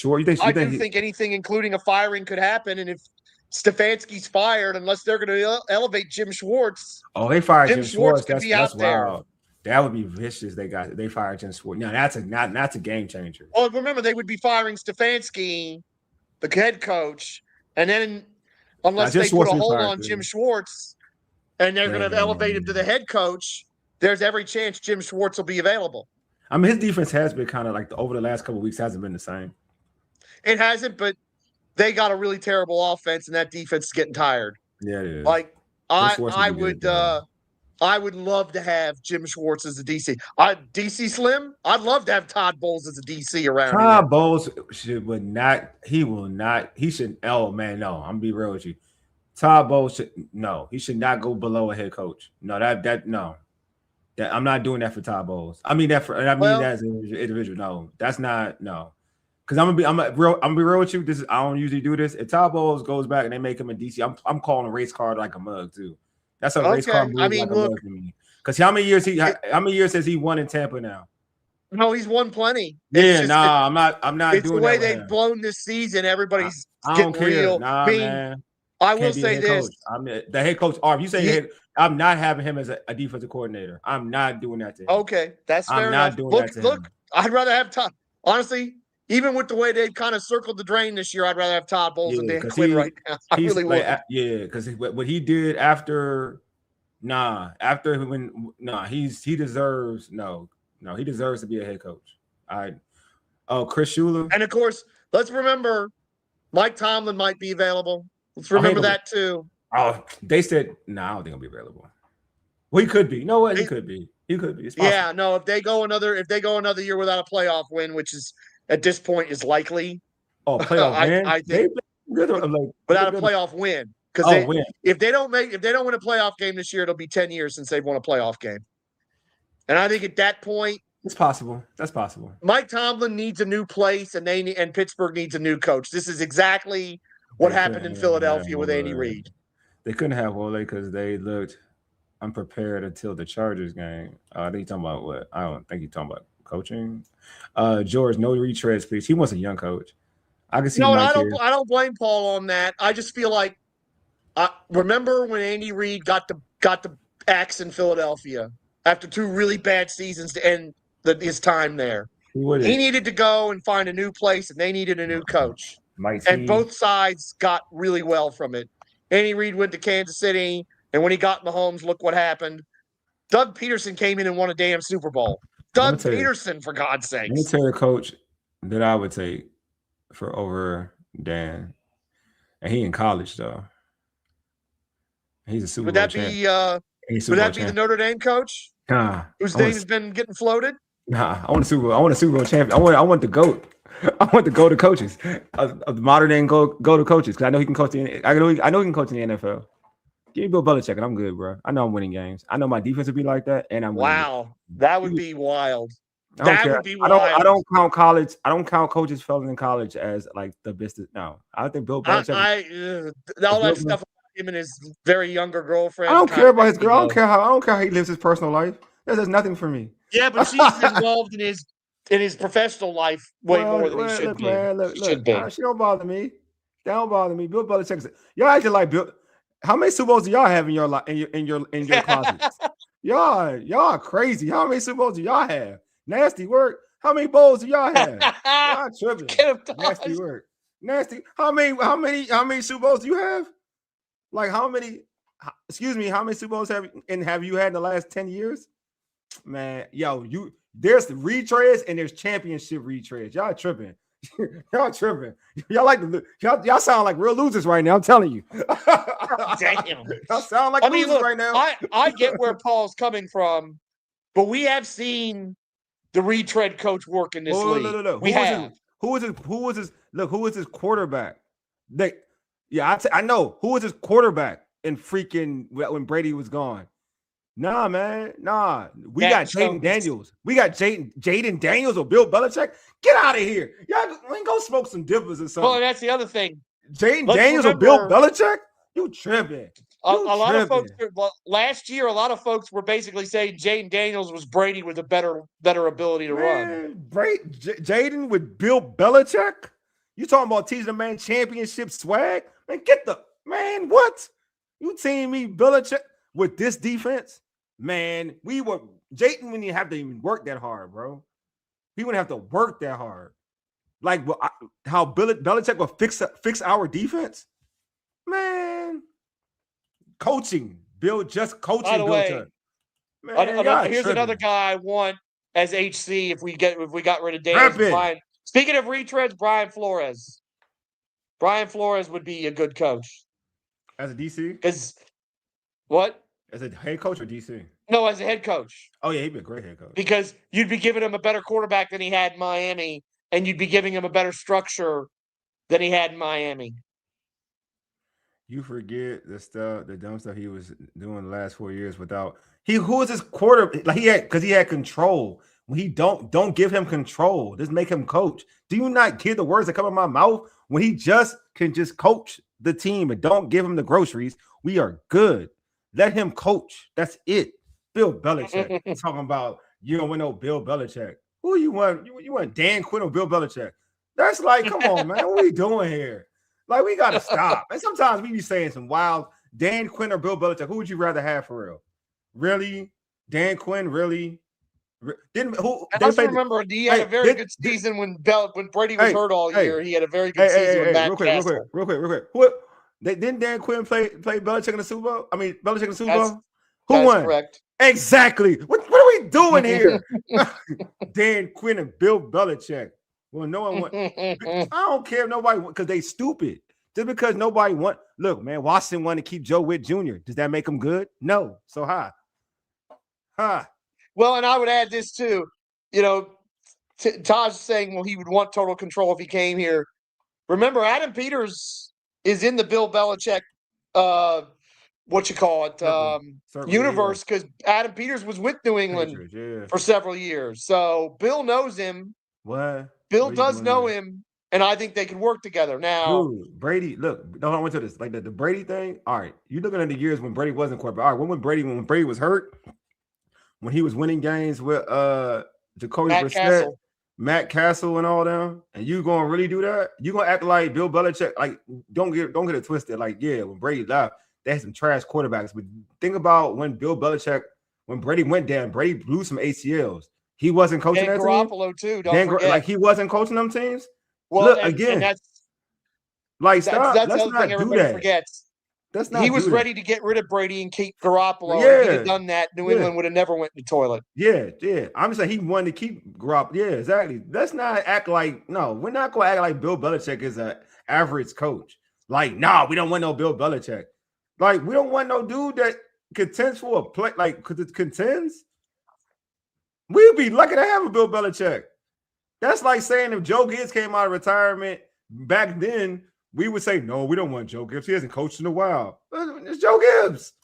I think anything, including a firing, could happen. And if Stefanski's fired, unless they're going to elevate Jim Schwartz. Oh, they fired Jim Schwartz. That's wild. That would be vicious. They fired Jim Schwartz. No, that's a game changer. Well, remember they would be firing Stefanski, the head coach, and then unless they put a hold on Jim Schwartz, and they're going to elevate him to the head coach, there's every chance Jim Schwartz will be available. I mean, his defense has been kind of like over the last couple of weeks hasn't been the same. It hasn't, but they got a really terrible offense, and that defense is getting tired. Yeah, it is. Like I would love to have Jim Schwartz as a DC. DC Slim, I'd love to have Todd Bowles as a DC around here. Todd Bowles he shouldn't. Oh, man, no. I'm going to be real with you. Todd Bowles he should not go below a head coach. No, no. I'm not doing that for Todd Bowles. I mean that as an individual. No, that's not, no. Because I'm gonna be real with you. I don't usually do this. If Todd Bowles goes back and they make him a DC, I'm calling a race card like a mug, too. That's a race car move. I mean, look, because how many years has he won in Tampa now? No, he's won plenty. I'm not. It's the way they've blown this season. Everybody's getting real. Man. I will say this: the head coach. If you say I'm not having him as a defensive coordinator. I'm not doing that to him. Okay, that's fair enough. Look, I'd rather have Todd. Honestly, even with the way they've kind of circled the drain this year, I'd rather have Todd Bowles than Dan Quinn right now. I really would. Because what he did after he deserves he deserves to be a head coach. Chris Shula. And of course, let's remember Mike Tomlin might be available. Let's remember that too. Oh, they said I don't think he'll be available. Well, he could be. You know what? He could be. He could be. Yeah, no. If they go another year without a playoff win, which is at this point is likely. Oh, playoff win. I think without a playoff win, because if they don't win a playoff game this year, it'll be 10 years since they've won a playoff game. And I think at that point, it's possible. That's possible. Mike Tomlin needs a new place, and Pittsburgh needs a new coach. This is exactly what happened in Philadelphia with Andy Reid. They couldn't have Wole because they looked unprepared until the Chargers game. I think you're talking about what? I don't think you're talking about coaching. George, no retreads, please. He wants a young coach. I can see. No, I don't blame Paul on that. I just feel like remember when Andy Reid got the axe in Philadelphia after 2 really bad seasons to end his time there. He needed to go and find a new place, and they needed a new coach. And both sides got really well from it. Andy Reid went to Kansas City, and when he got Mahomes, look what happened. Doug Peterson came in and won a damn Super Bowl. Doug Peterson, for God's sakes. Let me tell you a coach that I would take for over Dan. And he in college, though. He's a Super Bowl champion. Would that be the Notre Dame coach? Nah. Whose name has been getting floated? Nah, I want a Super Bowl. I want a Super Bowl champion. I want the GOAT. I want the go-to coaches of the modern day go-to coaches because I know he can coach I know he can coach in the NFL. Give me Bill Belichick and I'm good, bro. I know I'm winning games. I know my defense would be like that, and I'm wow. That would be wild. That would be wild. I don't count college. I don't count coaches failing in college as like the business. No, I think Bill Belichick. All that stuff about him and his very younger girlfriend. I don't care about his girl. I don't care how he lives his personal life. That does nothing for me. Yeah, but she's involved in his professional life way more than he should be. Look, she don't bother me. That don't bother me. Bill Belichick. Y'all actually like Bill. How many Super Bowls do y'all have in your closets? y'all crazy. How many Super Bowls do y'all have? Nasty work. How many bowls do y'all have? Y'all tripping. Nasty work. Nasty. How many Super Bowls do you have? Like how many? Excuse me. How many Super Bowls have you had in the last 10 years? Man, there's the retreads and there's championship retreads. Y'all tripping. Y'all tripping. Y'all sound like real losers right now. I'm telling you. Damn. Y'all sound like losers right now. I get where Paul's coming from, but we have seen the retread coach work in this league. No. Who was his quarterback? I know. Who was his quarterback in freaking when Brady was gone? Nah, man. Nah. We got Jayden Daniels. We got Jayden Daniels or Bill Belichick. Get out of here. Y'all go smoke some dippers or something. Well, that's the other thing. Jayden Daniels or Bill Belichick? You tripping. A lot of folks last year, a lot of folks were basically saying Jayden Daniels was Brady with a better ability to run. Jayden with Bill Belichick? You talking about teaching a man championship swag? Man, what? You team me Belichick with this defense? Man, Jayden wouldn't even have to even work that hard, bro. He wouldn't have to work that hard. Like how Belichick will fix our defense? Man. Coaching. Just coaching. By the way, here's another guy I want as HC if we got rid of Daniels. Speaking of retreads, Brian Flores. Brian Flores would be a good coach. As a DC? Because what? As a head coach or DC? No, as a head coach. Oh, yeah, he'd be a great head coach. Because you'd be giving him a better quarterback than he had in Miami, and you'd be giving him a better structure than he had in Miami. You forget the dumb stuff he was doing the last 4 years without who was his quarterback? Like he had control. When he don't give him control, just make him coach. Do you not hear the words that come out of my mouth? When he just can coach the team and don't give him the groceries, we are good. Let him coach. That's it. Bill Belichick. Talking about you don't want no Bill Belichick. Who you want? You want Dan Quinn or Bill Belichick? That's like, come on, man. What are we doing here? Like, we got to stop. And sometimes we be saying some wild Dan Quinn or Bill Belichick. Who would you rather have for real? Really? Dan Quinn, really? I also remember he had a very good season when Brady was hurt all year. He had a very good season with Matt Castle. Real quick. Didn't Dan Quinn play Belichick in the Super Bowl? I mean, Belichick in the Super Bowl? Who won? Correct. Exactly. What are we doing here? Dan Quinn and Bill Belichick. Well, no one won. I don't care if nobody won because they stupid. Just because nobody won. Look, man, Washington wanted to keep Joe Witt Jr. Does that make them good? No. So hi. Well, and I would add this too. Taj saying, well, he would want total control if he came here. Remember, Adam Peters is in the Bill Belichick, universe because Adam Peters was with New England for several years. So Bill knows him. What? Bill does know him, and I think they can work together. Now, dude, Brady, look, I went to this. Like the Brady thing, all right, you're looking at the years when Brady wasn't quarterback. All right, when Brady was hurt, when he was winning games with Jacoby Brissett, Matt Castle and all them, and you gonna really do that? You gonna act like Bill Belichick? Like, don't get it twisted. Like, yeah, when Brady left, they had some trash quarterbacks. But think about when when Brady went down, Brady blew some ACLs. He wasn't coaching that Garoppolo team. too. Don't forget, like he wasn't coaching them teams. Well, Look and again. that's stop. the Let's other not thing do everybody that. forgets. Let's not. He was do ready that. to get rid of Brady and keep Garoppolo. Yeah. If he'd have done that, New England would have never went in the toilet. Yeah. I'm saying he wanted to keep Garoppolo. Yeah, exactly. Let's not act like we're not going to act like Bill Belichick is an average coach. Like, we don't want no Bill Belichick. Like, we don't want no dude that contends for a play. Like, contends. We'd be lucky to have a Bill Belichick. That's like saying if Joe Gibbs came out of retirement back then, we would say, no, we don't want Joe Gibbs. He hasn't coached in a while. It's Joe Gibbs.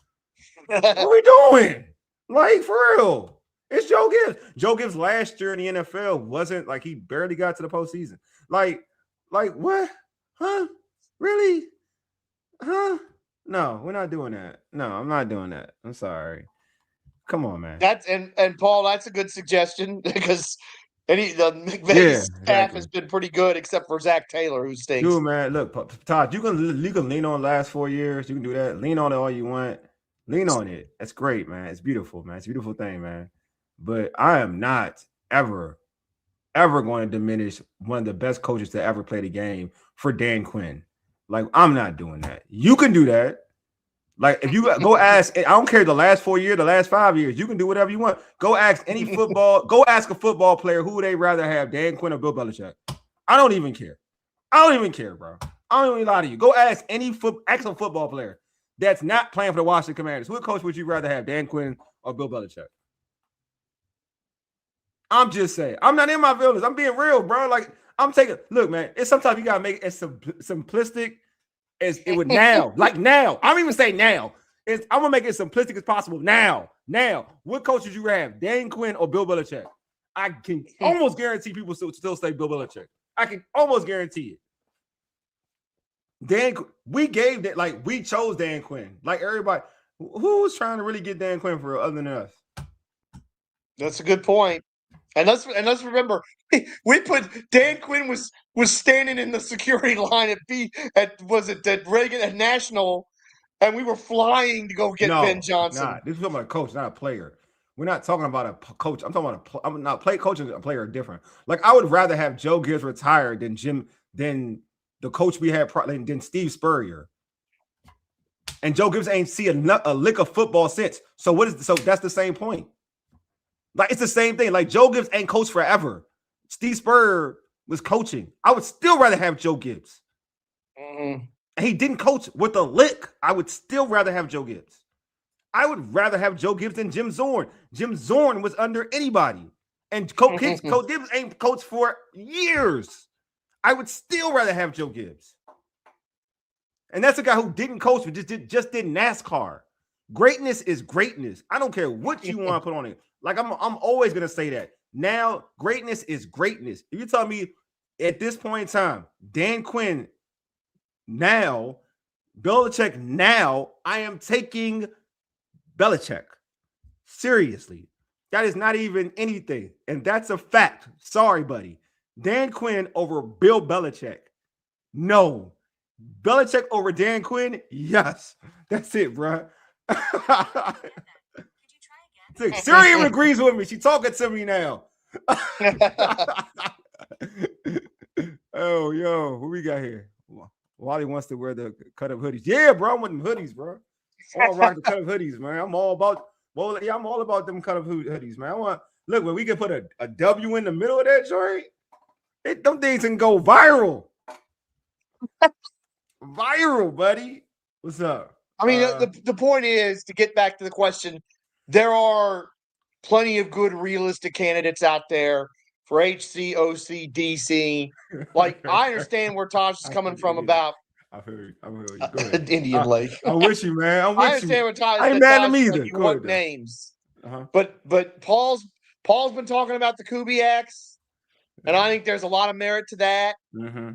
What are we doing? Like, for real. It's Joe Gibbs. Joe Gibbs last year in the NFL wasn't like he barely got to the postseason. Like what? Huh? Really? Huh? No, we're not doing that. No, I'm not doing that. I'm sorry. Come on, man. That's and Paul, that's a good suggestion because the McVay staff has been pretty good except for Zach Taylor, who stinks. Dude, man, look, Todd, you can lean on the last 4 years. You can do that. Lean on it all you want. Lean on it. That's great, man. It's beautiful, man. It's a beautiful thing, man. But I am not ever going to diminish one of the best coaches to ever play the game for Dan Quinn. Like, I'm not doing that. You can do that. Like, if you go ask, I don't care the last 4 years, the last 5 years, you can do whatever you want. Go ask any go ask a football player who they rather have, Dan Quinn or Bill Belichick. I don't even care. I don't even care, bro. I don't even lie to you. Go ask any excellent football player that's not playing for the Washington Commanders. What coach would you rather have, Dan Quinn or Bill Belichick? I'm just saying. I'm not in my feelings. I'm being real, bro. Like, look, man, it's sometimes you got to make it as simplistic as it would now. Like now. I don't even say now. I'm going to make it as simplistic as possible now. Now, what coach would you have, Dan Quinn or Bill Belichick? I can almost guarantee people still say Bill Belichick. I can almost guarantee it. We chose Dan Quinn. Like everybody, who was trying to really get Dan Quinn for other than us? That's a good point. And let's remember, we put Dan Quinn was standing in the security line at Reagan at National, and we were flying to go get Ben Johnson. Nah, this is about a coach, not a player. We're not talking about a coach. I'm talking about coach and a player are different. Like, I would rather have Joe Gibbs retired than the coach we had than Steve Spurrier. And Joe Gibbs ain't see a lick of football since. So that's the same point. Like, it's the same thing. Like, Joe Gibbs ain't coached forever. Steve Spurrier was coaching. I would still rather have Joe Gibbs. Mm-hmm. And he didn't coach with a lick. I would still rather have Joe Gibbs. I would rather have Joe Gibbs than Jim Zorn. Jim Zorn was under anybody. And Coach Gibbs ain't coached for years. I would still rather have Joe Gibbs. And that's a guy who didn't coach, but just did NASCAR. Greatness is greatness. I don't care what you want to put on it. Like, I'm always going to say that. Now, greatness is greatness. If you tell me at this point in time, Dan Quinn now, Belichick now, I am taking Belichick. Seriously. That is not even anything. And that's a fact. Sorry, buddy. Dan Quinn over Bill Belichick. No. Belichick over Dan Quinn? Yes. That's it, bro. Siri agrees with me. She's talking to me now. Oh, yo, what we got here? Wally wants to wear the cut-up hoodies. Yeah, bro, I'm with them hoodies, bro. I want to rock the cut-up hoodies, man. I'm all about them cut-up hoodies, man. Look, when we can put a W in the middle of that joint, them things can go viral. Viral, buddy. What's up? I mean, the point is, to get back to the question, there are plenty of good realistic candidates out there for HC, OC, DC. Like, I understand where Tosh is coming from about I've heard you. Go ahead. Indian Lake. I'm with you, man. I understand what Tosh. I ain't mad at me either. What names? But Paul's been talking about the Kubiaks, and I think there's a lot of merit to that. Mm-hmm.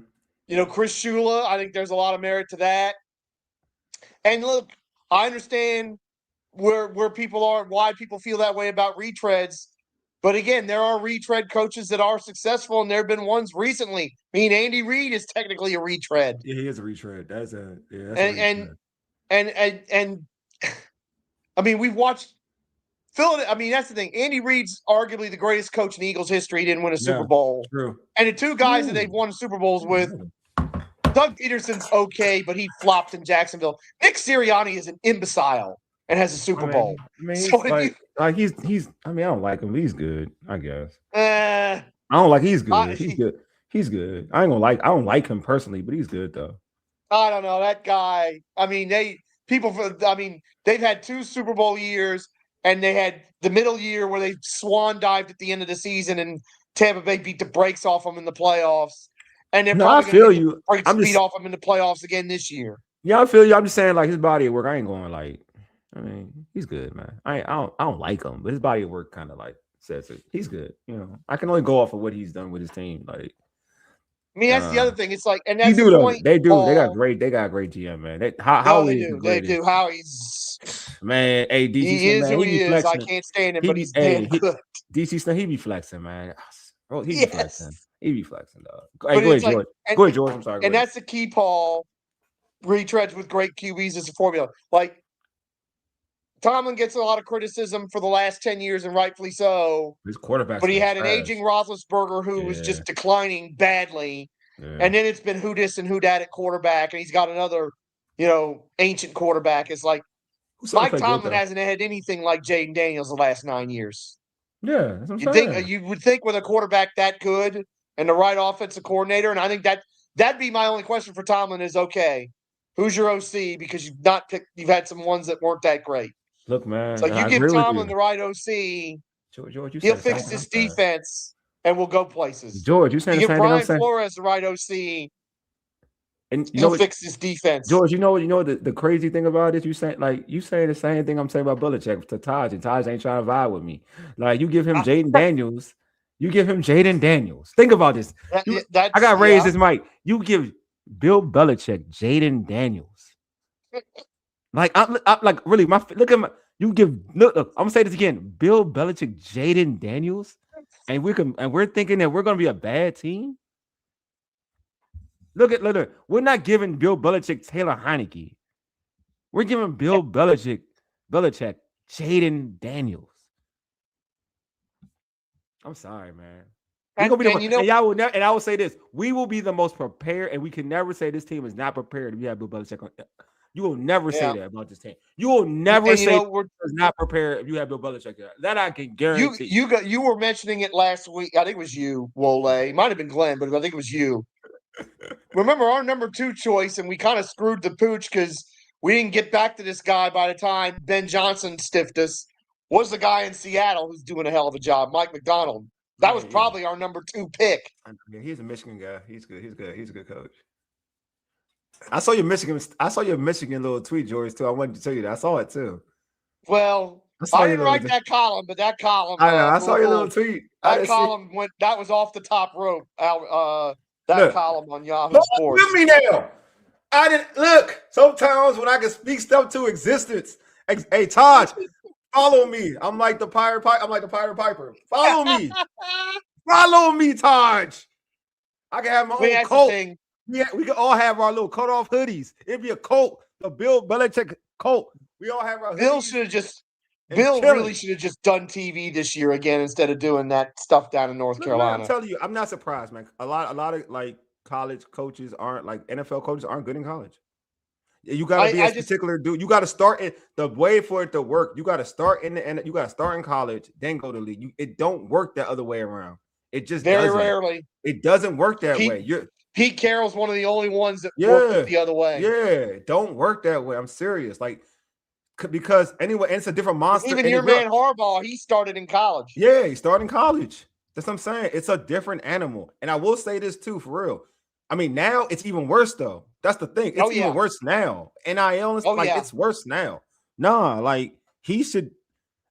You know, Chris Shula, I think there's a lot of merit to that. And look, I understand where people are, why people feel that way about retreads. But again, there are retread coaches that are successful, and there have been ones recently. I mean, Andy Reid is technically a retread. Yeah, he is a retread. That's a retread. and I mean, we've watched Phil. I mean, that's the thing. Andy Reid's arguably the greatest coach in Eagles history. He didn't win a Super Bowl. True. And the two guys that they've won Super Bowls with, Doug Peterson's okay, but he flopped in Jacksonville. Nick Sirianni is an imbecile and has a Super Bowl. I mean, So he's. I mean, I don't like him, but he's good. I guess. I don't like. He's good. He's good. He's good. I don't like him personally, but he's good though. I don't know that guy. I mean, they've had 2 Super Bowl years, and they had the middle year where they swan dived at the end of the season, and Tampa Bay beat the brakes off them in the playoffs. And they're probably going to break speed off them in the playoffs again this year. Yeah, I feel you. I'm just saying, like, his body of work. I ain't going like. I mean, he's good, man. I don't like him, but his body of work kind of like says it. He's good. You know, I can only go off of what he's done with his team. Like, I mean, that's the other thing. It's like, and that's the point. They do. They got great GM, man. They do. They do. Howie's man. Hey, DC, he is who he is. I can't stand him, but he's damn good. DC Snow, he be flexing, man. Bro, he be flexing. He be flexing, dog. Hey, go ahead, George. Go ahead, George. I'm sorry. And that's the key, Paul. Retreads with great QBs as a formula. Like, Tomlin gets a lot of criticism for the last 10 years, and rightfully so. His quarterback, but he had an aging Roethlisberger who was just declining badly. Yeah. And then it's been who dis and who dat at quarterback, and he's got another, ancient quarterback. It's like Mike Tomlin hasn't had anything like Jayden Daniels the last 9 years. Yeah, that's what I'm saying. You would think with a quarterback that good and the right offensive coordinator, and I think that'd be my only question for Tomlin is, okay, who's your OC? Because you've had some ones that weren't that great. Look, man. So you give Tomlin the right OC, George, he'll fix this defense and we'll go places. George, you saying the same thing I'm saying? Give Brian Flores the right OC, and he'll fix this defense. George, the crazy thing about it, you saying the same thing I'm saying about Belichick to Taj, and Taj ain't trying to vibe with me. Like, you give him Jayden Daniels. You give him Jayden Daniels. Think about this. I got raised this mic. You give Bill Belichick Jayden Daniels. Like, I'm like, really, look at my. You give look. I'm gonna say this again. Bill Belichick, Jayden Daniels, and we're thinking that we're gonna be a bad team. Look. We're not giving Bill Belichick Taylor Heineke. We're giving Bill Belichick Jayden Daniels. I'm sorry, man. And I will say this: we will be the most prepared, and we can never say this team is not prepared if you have Bill Belichick on. You will never say that about this team. You will never say it's not prepared if you have Bill Belichick there. That I can guarantee. You were mentioning it last week. I think it was you, Wole. It might have been Glen, but I think it was you. Remember our number 2 choice, and we kind of screwed the pooch because we didn't get back to this guy by the time Ben Johnson stiffed us. Was the guy in Seattle who's doing a hell of a job, Mike McDonald. That was probably our number 2 pick. Yeah, he's a Michigan guy. He's good. He's a good coach. I saw your Michigan little tweet, George, too. I wanted to tell you that. I saw it too. Well, I didn't write that column, but that column. I know. I saw your little tweet. That column that was off the top rope. That column on Yahoo Sports. With me now. I didn't look. Sometimes when I can speak stuff to existence. Hey, Taj, follow me. I'm like the Pirate Piper. Follow me. Follow me, Taj. I can have my own coat. Yeah, we can all have our little cut-off hoodies. It'd be a coat, the Bill Belichick coat. We all have our hoodies. Bill really should have just done TV this year again instead of doing that stuff down in North Carolina. Man, I'm telling you, I'm not surprised, man. A lot of like college coaches aren't like NFL coaches aren't good in college. You gotta be a particular dude. You gotta start in the way for it to work. You gotta start you gotta start in college, then go to league. It don't work that other way around. It just very rarely. It doesn't work that way. Pete Carroll's one of the only ones that work the other way. Yeah, don't work that way. I'm serious. Like, because anyway, and it's a different monster. Even your man Harbaugh, he started in college. Yeah, he started in college. That's what I'm saying. It's a different animal. And I will say this too, for real. I mean, now it's even worse though. That's the thing. It's even worse now. NIL, it's worse now. Nah, like he should.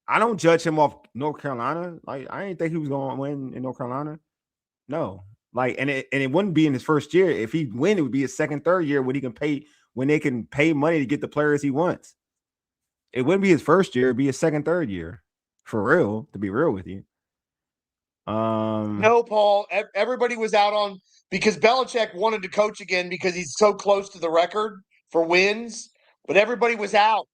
I don't judge him off North Carolina. Like, I didn't think he was going to win in North Carolina. No. Like, and it wouldn't be in his first year. If he win, it would be his second, third year when they can pay money to get the players he wants. It wouldn't be his first year, it'd be his second, third year. For real, to be real with you. No, Paul. Everybody was out on because Belichick wanted to coach again because he's so close to the record for wins. but everybody was out.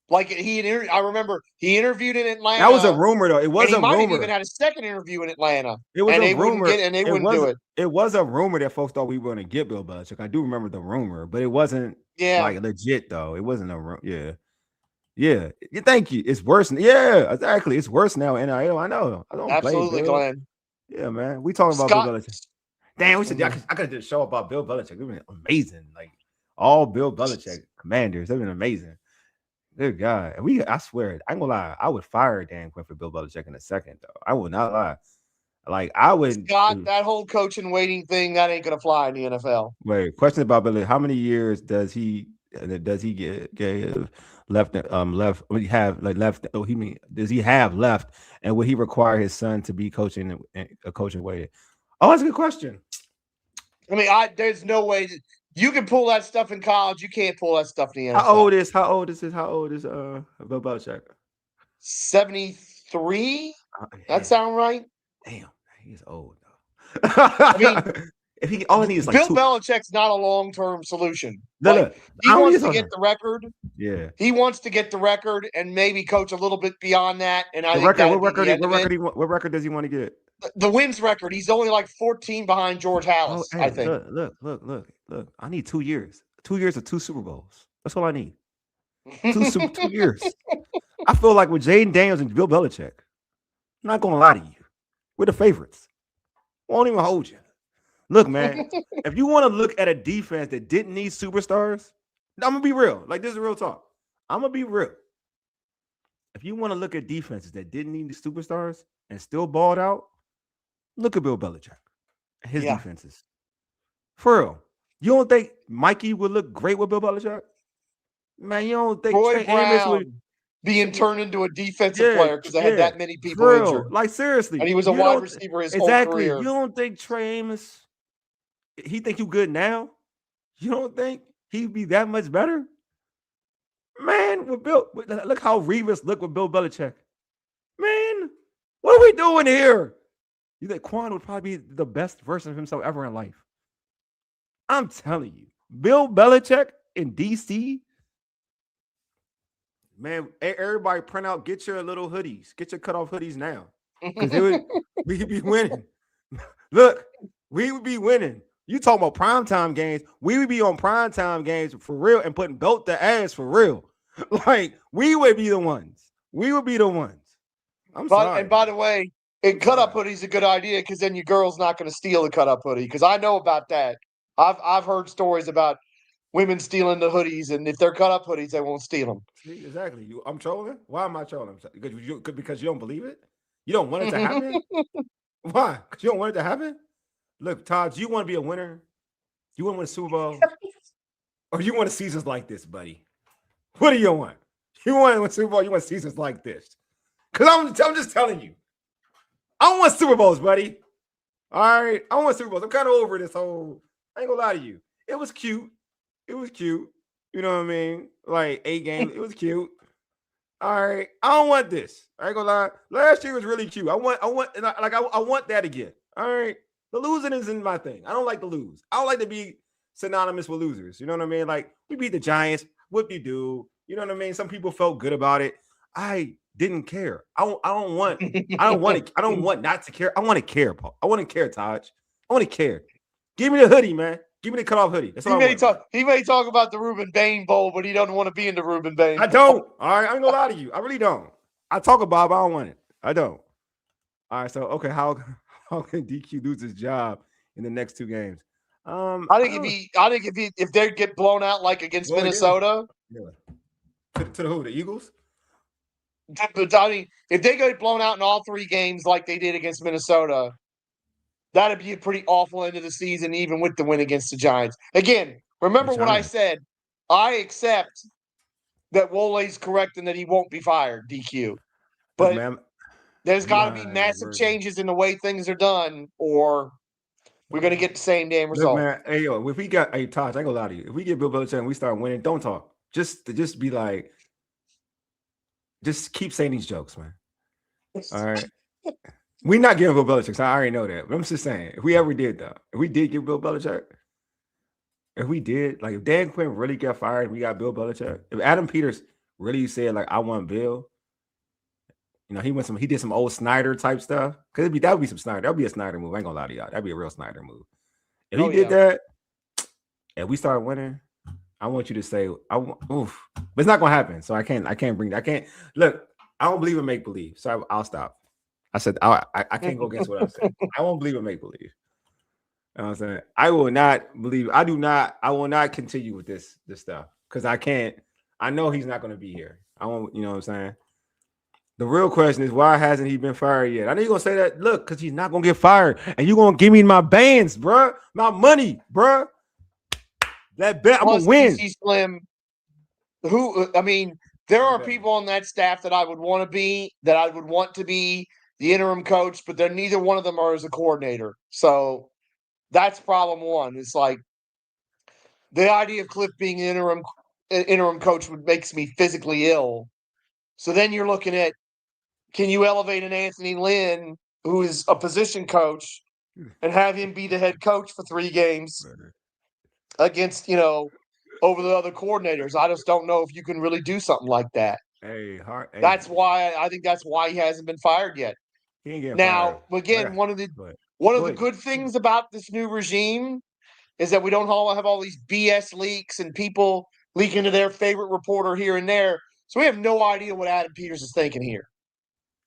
Like I remember he interviewed in Atlanta. That was a rumor, though. It was and he a might have rumor. even had a second interview in Atlanta. It was and a they rumor. wouldn't do it. It was a rumor that folks thought we were going to get Bill Belichick. I do remember the rumor, but it wasn't like legit, though. It wasn't a rumor. Yeah. Yeah. Thank you. It's worse. Yeah, exactly. It's worse now. NIL. I know. I don't Absolutely, blame Bill. Glenn. Yeah, man. We talking about Bill Belichick. Damn, we said I could have did a show about Bill Belichick. It would have been amazing. Like all Bill Belichick Commanders. They've been amazing. Good God. I swear, I ain't gonna lie. I would fire Dan Quinn for Bill Belichick in a second, though. I would not lie. Like I would. Scott, that whole coaching waiting thing, that ain't gonna fly in the NFL. Wait, question about Billy. How many years does he give left? Would he have like left? Oh, does he have left? And would he require his son to be coaching a coaching way? Oh, that's a good question. I mean, there's no way you can pull that stuff in college. You can't pull that stuff in the NFL. How old is Bill Belichick? 73. That sound right? Damn, he's old though. I mean, if he all he needs is like Bill Belichick's not a long-term solution. Look, he wants to get the record. Yeah, he wants to get the record and maybe coach a little bit beyond that. And I think what record does he want to get? The wins record. He's only like 14 behind George Halas. Hey, I think. Look. I need 2 years. 2 years of 2 Super Bowls. That's all I need. 2 years. I feel like with Jayden Daniels and Bill Belichick, I'm not gonna lie to you. We're the favorites. Won't even hold you. Look, man, if you want to look at a defense that didn't need superstars, I'm gonna be real. Like, this is real talk. I'm gonna be real. If you want to look at defenses that didn't need the superstars and still balled out, look at Bill Belichick and his defenses. For real. You don't think Mikey would look great with Bill Belichick? Man, you don't think Troy Brown would being turned into a defensive player because they had that many people injured? Like, seriously. And he was a wide receiver his whole career. You don't think Trey Amos, he think you good now? You don't think he'd be that much better? Man, look how Revis looked with Bill Belichick. Man, what are we doing here? You think Quan would probably be the best version of himself ever in life? I'm telling you, Bill Belichick in DC. Man, everybody print out, get your little hoodies, get your cutoff hoodies now. Because we'd be winning. Look, we would be winning. You talking about primetime games, we would be on primetime games for real and putting belt to ass for real. Like, we would be the ones. We would be the ones. I'm sorry. And by the way, cut-up hoodie's a good idea because then your girl's not going to steal the cut-up hoodie because I know about that. I've heard stories about women stealing the hoodies, and if they're cut-up hoodies, they won't steal them. See, exactly. I'm trolling? Why am I trolling? Because you don't believe it? You don't want it to happen? Why? Because you don't want it to happen? Look, Todd, do you want to be a winner? You want to win a Super Bowl? Or you want seasons like this, buddy? What do you want? You want to win a Super Bowl? You want seasons like this? Because I'm just telling you. I don't want Super Bowls, buddy. All right? I want Super Bowls. I'm kind of over this whole... I ain't gonna lie to you. It was cute. It was cute. You know what I mean? Like 8 games. It was cute. All right. I don't want this. I ain't gonna lie. Last year was really cute. I want that again. All right. The losing isn't my thing. I don't like to lose. I don't like to be synonymous with losers. You know what I mean? Like, we beat the Giants. What do you do? You know what I mean? Some people felt good about it. I didn't care. I don't want not to care. I want to care, Paul. I want to care, Taj. I want to care. Give me the hoodie, man. Give me the cutoff hoodie. That's all he may talk about the Reuben Bain Bowl, but he doesn't want to be in the Reuben Bain. I don't. All right. I ain't gonna lie to you. I really don't. I talk about it, but I don't want it. I don't. All right. So, okay, how can DQ lose his job in the next 2 games? I think if they get blown out like against Minnesota, to the who? The Eagles? I mean, if they get blown out in all 3 games like they did against Minnesota, that'd be a pretty awful end of the season, even with the win against the Giants. Again, remember what I said. I accept that Wole's correct and that he won't be fired, DQ. But there's got to be massive changes in the way things are done, or we're going to get the same damn result. Look, man, if we got, Todd, I ain't gonna lie to you. If we get Bill Belichick and we start winning, don't talk. Just be like, just keep saying these jokes, man. All right. We're not getting Bill Belichick. So I already know that. But I'm just saying, if we ever did, though, if we did get Bill Belichick, if we did, like if Dan Quinn really got fired, we got Bill Belichick. If Adam Peters really said like I want Bill, he did some old Snyder type stuff. Cause that would be some Snyder. That would be a Snyder move. I ain't gonna lie to y'all. That'd be a real Snyder move. If he did that, and we start winning, I want you to say, oof. But it's not gonna happen. So I can't look, I don't believe in make believe. So I'll stop. I said I can't go against what I said. I won't believe in make believe. You know what I'm saying? I will not continue with this stuff because I can't. I know he's not going to be here. I won't, you know what I'm saying? The real question is why hasn't he been fired yet? I know you're going to say that, look, because he's not going to get fired and you're going to give me my bands, bro, my money, bro. That bet I'm going to win. Slim, there are people on that staff that I would want to be the interim coach, but then neither one of them are as a coordinator. So that's problem one. It's like the idea of Cliff being an interim coach makes me physically ill. So then you're looking at, can you elevate an Anthony Lynn, who is a position coach, and have him be the head coach for 3 games against, over the other coordinators? I just don't know if you can really do something like that. That's why I think that's why he hasn't been fired yet. He ain't getting fired. Again, one of the good things about this new regime is that we don't have all these BS leaks and people leaking to their favorite reporter here and there. So we have no idea what Adam Peters is thinking here.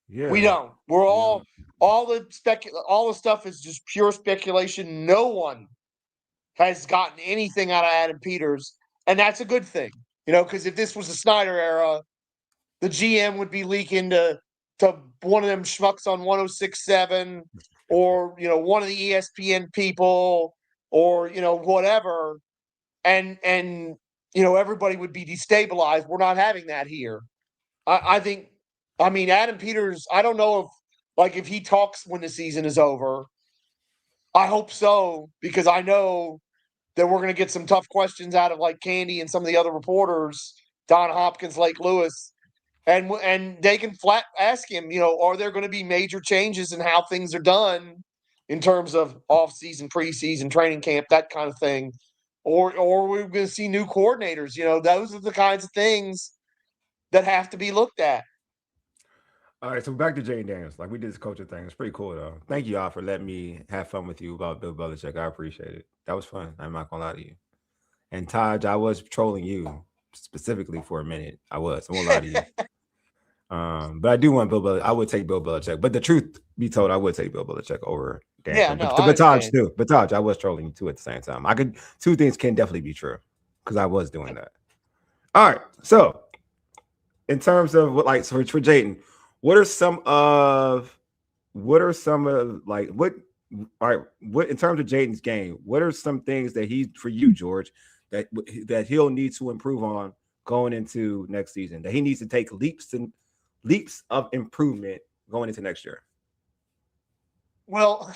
Yeah, we don't. We're all the stuff is just pure speculation. No one has gotten anything out of Adam Peters, and that's a good thing, because if this was the Snyder era, the GM would be leaking to one of them schmucks on 106.7 or, one of the ESPN people or, whatever. And everybody would be destabilized. We're not having that here. I think, Adam Peters, I don't know if he talks when the season is over. I hope so, because I know that we're going to get some tough questions out of like Candy and some of the other reporters, Don Hopkins, Lake Lewis. And they can flat ask him, are there going to be major changes in how things are done in terms of off-season, preseason, training camp, that kind of thing? Or we're going to see new coordinators. Those are the kinds of things that have to be looked at. All right, so back to Jayden Daniels. Like we did this coaching thing. It's pretty cool, though. Thank you all for letting me have fun with you about Bill Belichick. I appreciate it. That was fun. I'm not going to lie to you. And Taj, I was trolling you specifically for a minute. I won't lie to you. But I do want Bill Belichick. I would take Bill Belichick. But the truth be told, I would take Bill Belichick over Dan. Yeah, no, but Taj too. But Taj, I was trolling you too at the same time. Two things can definitely be true because I was doing that. All right. So in terms of for Jayden, what in terms of Jayden's game, what are some things that for you, George, that he'll need to improve on going into next season, that he needs to take leaps of improvement going into next year? Well,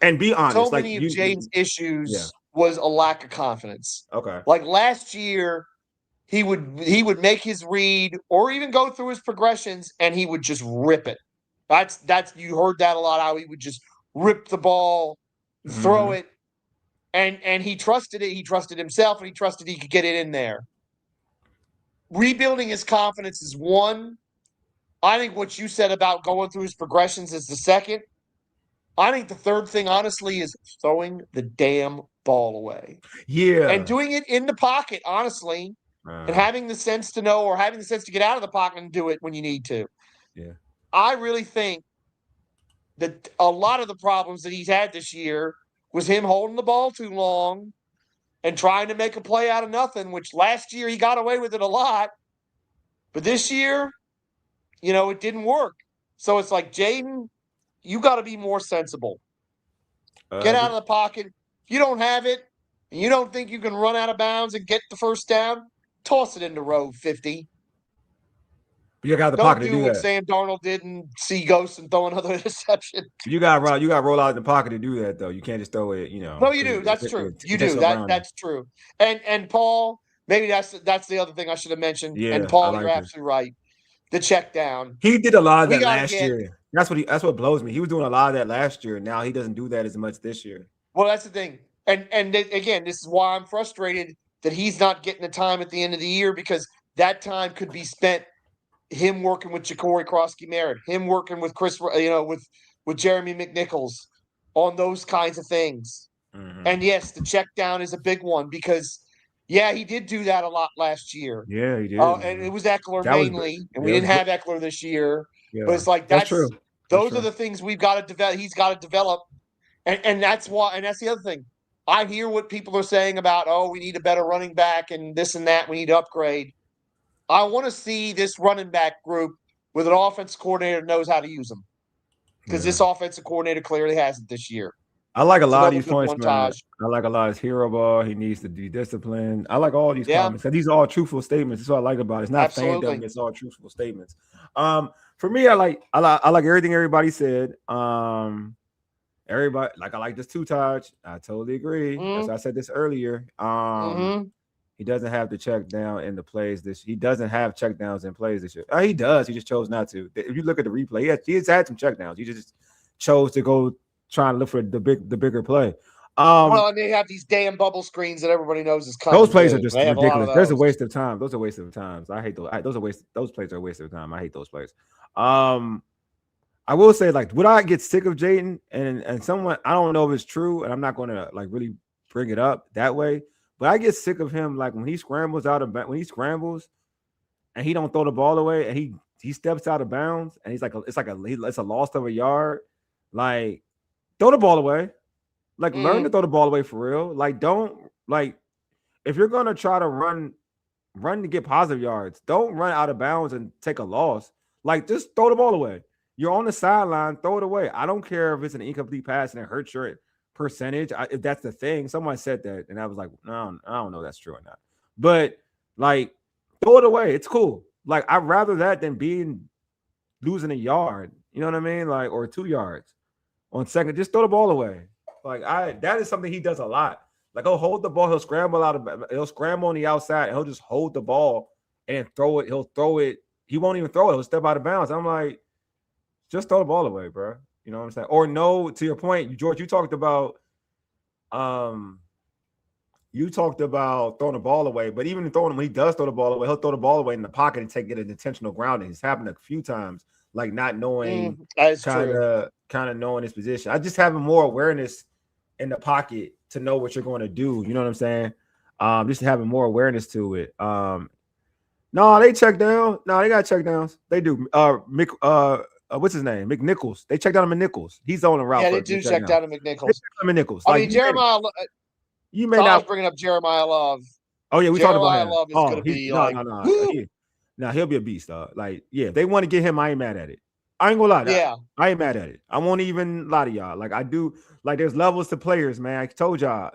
and be honest, so many of Jayden's issues was a lack of confidence. Okay. Like last year, he would make his read or even go through his progressions and he would just rip it. That's you heard that a lot, how he would just rip the ball, throw it, and he trusted it. He trusted himself and he trusted he could get it in there. Rebuilding his confidence is one. I think what you said about going through his progressions is the second. I think the third thing, honestly, is throwing the damn ball away. Yeah. And doing it in the pocket, honestly. And having the sense to know or having the sense to get out of the pocket and do it when you need to. Yeah. I really think that a lot of the problems that he's had this year was him holding the ball too long and trying to make a play out of nothing, which last year he got away with it a lot. But this year, it didn't work. So it's like, Jayden, you got to be more sensible. Get out of the pocket. If you don't have it and you don't think you can run out of bounds and get the first down, toss it into row 50. But you got the pocket to do what that. Sam Darnold did and see ghosts and throw another interception. You got to roll out in the pocket to do that, though. You can't just throw it, No, you do. That's true. You do. That's true. And Paul, maybe that's the other thing I should have mentioned. Yeah, and Paul, you're absolutely right. The check down. He did a lot of that last year. That's what blows me. He was doing a lot of that last year. Now he doesn't do that as much this year. Well, that's the thing. again, this is why I'm frustrated that he's not getting the time at the end of the year, because that time could be spent him working with Ja'Cory Krosky-Merritt, him working with with Jeremy McNichols on those kinds of things. Mm-hmm. And yes, the check down is a big one because, yeah, he did do that a lot last year. Yeah, he did. And it was Eckler mainly, and we didn't have Eckler this year. Yeah, but it's like that's true. Those are the things we've got to develop. He's got to develop, and that's why. And that's the other thing. I hear what people are saying about, oh, we need a better running back and this and that. We need to upgrade. I want to see this running back group with an offense coordinator that knows how to use them, because this offensive coordinator clearly hasn't this year. I like a lot of these points, man. I like a lot of his hero ball. He needs to be disciplined. I like all these comments. These are all truthful statements. That's what I like about it. It's not fandom. It's all truthful statements. For me, I like everything everybody said. Everybody, I like this two-touch. I totally agree. As I said this earlier. He doesn't have to check down in the plays he doesn't have check downs in plays this year. He does. He just chose not to. If you look at the replay, he has had some check downs. He just chose to go trying to look for the bigger play. Well, and they have these damn bubble screens that everybody knows is coming. Those plays are just ridiculous. There's a waste of time. Those are waste of times. I hate those. Those plays are a waste of time. I hate those plays. I will say, would I get sick of Jayden and someone, I don't know if it's true, and I'm not going to really bring it up that way, but I get sick of him when he scrambles and he don't throw the ball away and he steps out of bounds and it's a loss of a yard. Throw the ball away. Learn to throw the ball away for real. Don't if you're gonna try to run to get positive yards, don't run out of bounds and take a loss. Just throw the ball away. You're on the sideline, throw it away. I don't care if it's an incomplete pass and it hurts your percentage. If that's the thing, someone said that, and I was like, no, I don't know if that's true or not. But throw it away. It's cool. I'd rather that than losing a yard. You know what I mean? Or 2 yards on second. Just throw the ball away. That is something he does a lot. He'll hold the ball, he'll scramble on the outside, and he'll just hold the ball and throw it. He'll throw it. He won't even throw it. He'll step out of bounds. I'm like, just throw the ball away, bro. You know what I'm saying? Or no, to your point, George, you talked about throwing the ball away, but even when he does throw the ball away, he'll throw the ball away in the pocket and take it an intentional grounding. It's happened a few times, not knowing kind of knowing his position. I just having more awareness in the pocket to know what you're going to do. You know what I'm saying? Just having more awareness to it. No, they check down. No, they got check downs. They do. What's his name? McNichols. They checked down McNichols. He's on the route. Yeah, they do check down McNichols. McNichols. I mean, Jeremiah. You may not bringing up Jeremiah Love. Oh yeah, we talked about him. Love is going to be no. He'll be a beast, dog. If they want to get him, I ain't mad at it. I ain't gonna lie. Yeah, I ain't mad at it. I won't even lie to y'all. I do. There's levels to players, man. I told y'all.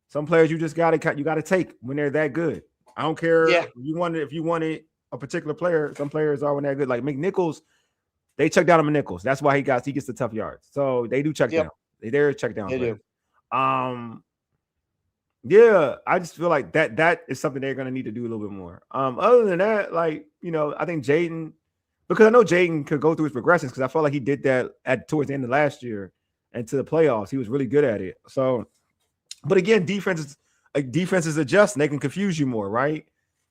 Some players you just gotta take when they're that good. I don't care if you wanted a particular player. Some players are when they're good. Like McNichols, they check down on McNichols. That's why he gets the tough yards. So they do check down. They're check down. They players. Do. Yeah, I just feel like that is something they're gonna need to do a little bit more. Other than that, I think Jayden, because I know Jayden could go through his progressions, because I felt like he did that towards the end of last year and to the playoffs. He was really good at it. So, but again, defenses adjust and they can confuse you more, right?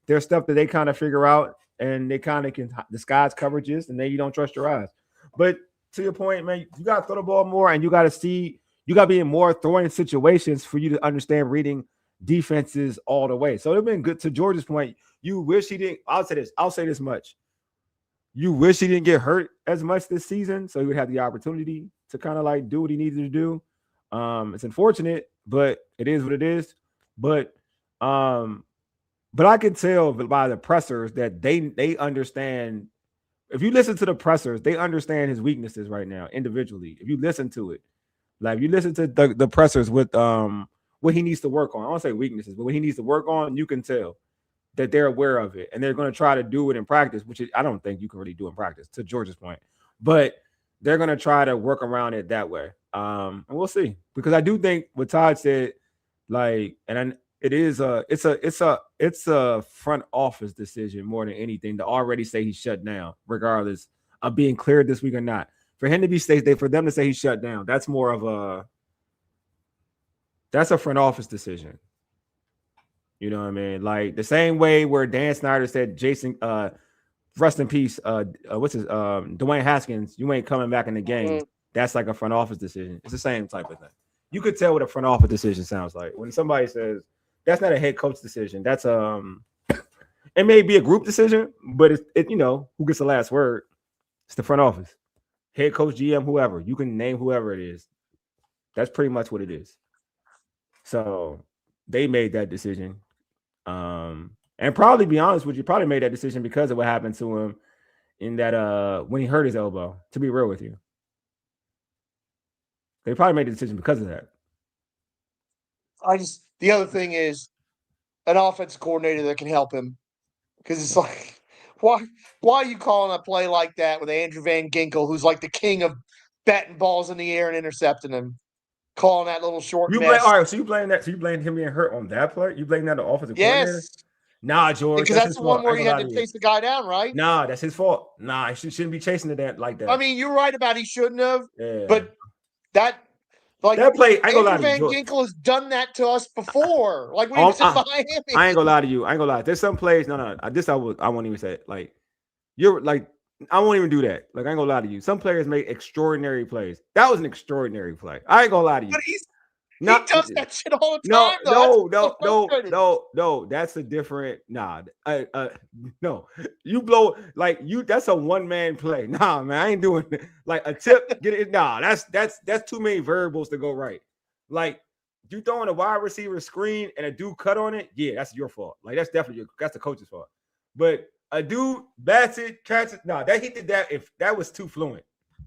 There's stuff that they kind of figure out and they kind of can disguise coverages, and then you don't trust your eyes. But to your point, man, you got to throw the ball more, and you got to be in more throwing situations for you to understand reading defenses all the way. So it'd been good. To George's point, you wish he didn't. I'll say this much. You wish he didn't get hurt as much this season, so he would have the opportunity to kind of do what he needed to do. It's unfortunate, but it is what it is. But I can tell by the pressers that they understand. If you listen to the pressers, they understand his weaknesses right now individually. If you listen to it, if you listen to the pressers with what he needs to work on, I don't say weaknesses, but what he needs to work on, you can tell that they're aware of it, and they're going to try to do it in practice, which I don't think you can really do in practice, to George's point. But they're going to try to work around it that way, and we'll see. Because I do think what Todd said, it's a front office decision more than anything to already say he's shut down, regardless of being cleared this week or not. For him to be for them to say he's shut down, that's more of That's a front office decision. You know what I mean? Like the same way where Dan Snyder said, Jason, rest in peace, what's his, Dwayne Haskins, you ain't coming back in the game. That's like a front office decision. It's the same type of thing. You could tell what a front office decision sounds like when somebody says that's not a head coach decision. That's it may be a group decision, but it who gets the last word. It's the front office, head coach, GM, whoever. You can name whoever it is. That's pretty much what it is. So they made that decision. And probably be honest with you, probably made that decision because of what happened to him in that when he hurt his elbow, to be real with you. They probably made the decision because of that. The other thing is an offensive coordinator that can help him. Because it's like, why are you calling a play like that with Andrew Van Ginkel, who's like the king of batting balls in the air and intercepting them? Calling that little short mess. All right, so you blame that. So you blame him being hurt on that play? You blame that the offensive coordinator? Nah, George. Because that's the one where he had to chase the guy down, right? Nah, that's his fault. Nah, he shouldn't be chasing it like that. I mean, you're right about he shouldn't have. Yeah. But that play, I ain't gonna lie to you. Van Ginkel has done that to us before. Like when he was in Miami. I ain't gonna lie to you. I ain't gonna lie. There's some plays. No. I won't even say it. Like you're like I won't even do that. Like I ain't gonna lie to you. Some players make extraordinary plays. That was an extraordinary play. I ain't gonna lie to you. But he does that shit all the time. No. That's a different. No. You blow like you. That's a one man play. Nah, man, I ain't doing it. Like a tip. Get it? Nah, that's too many variables to go right. Like you throwing a wide receiver screen and a dude cut on it. Yeah, that's your fault. Like that's definitely that's the coach's fault. But a dude bats it, catches it. Nah, that he did that. If that was too fluent,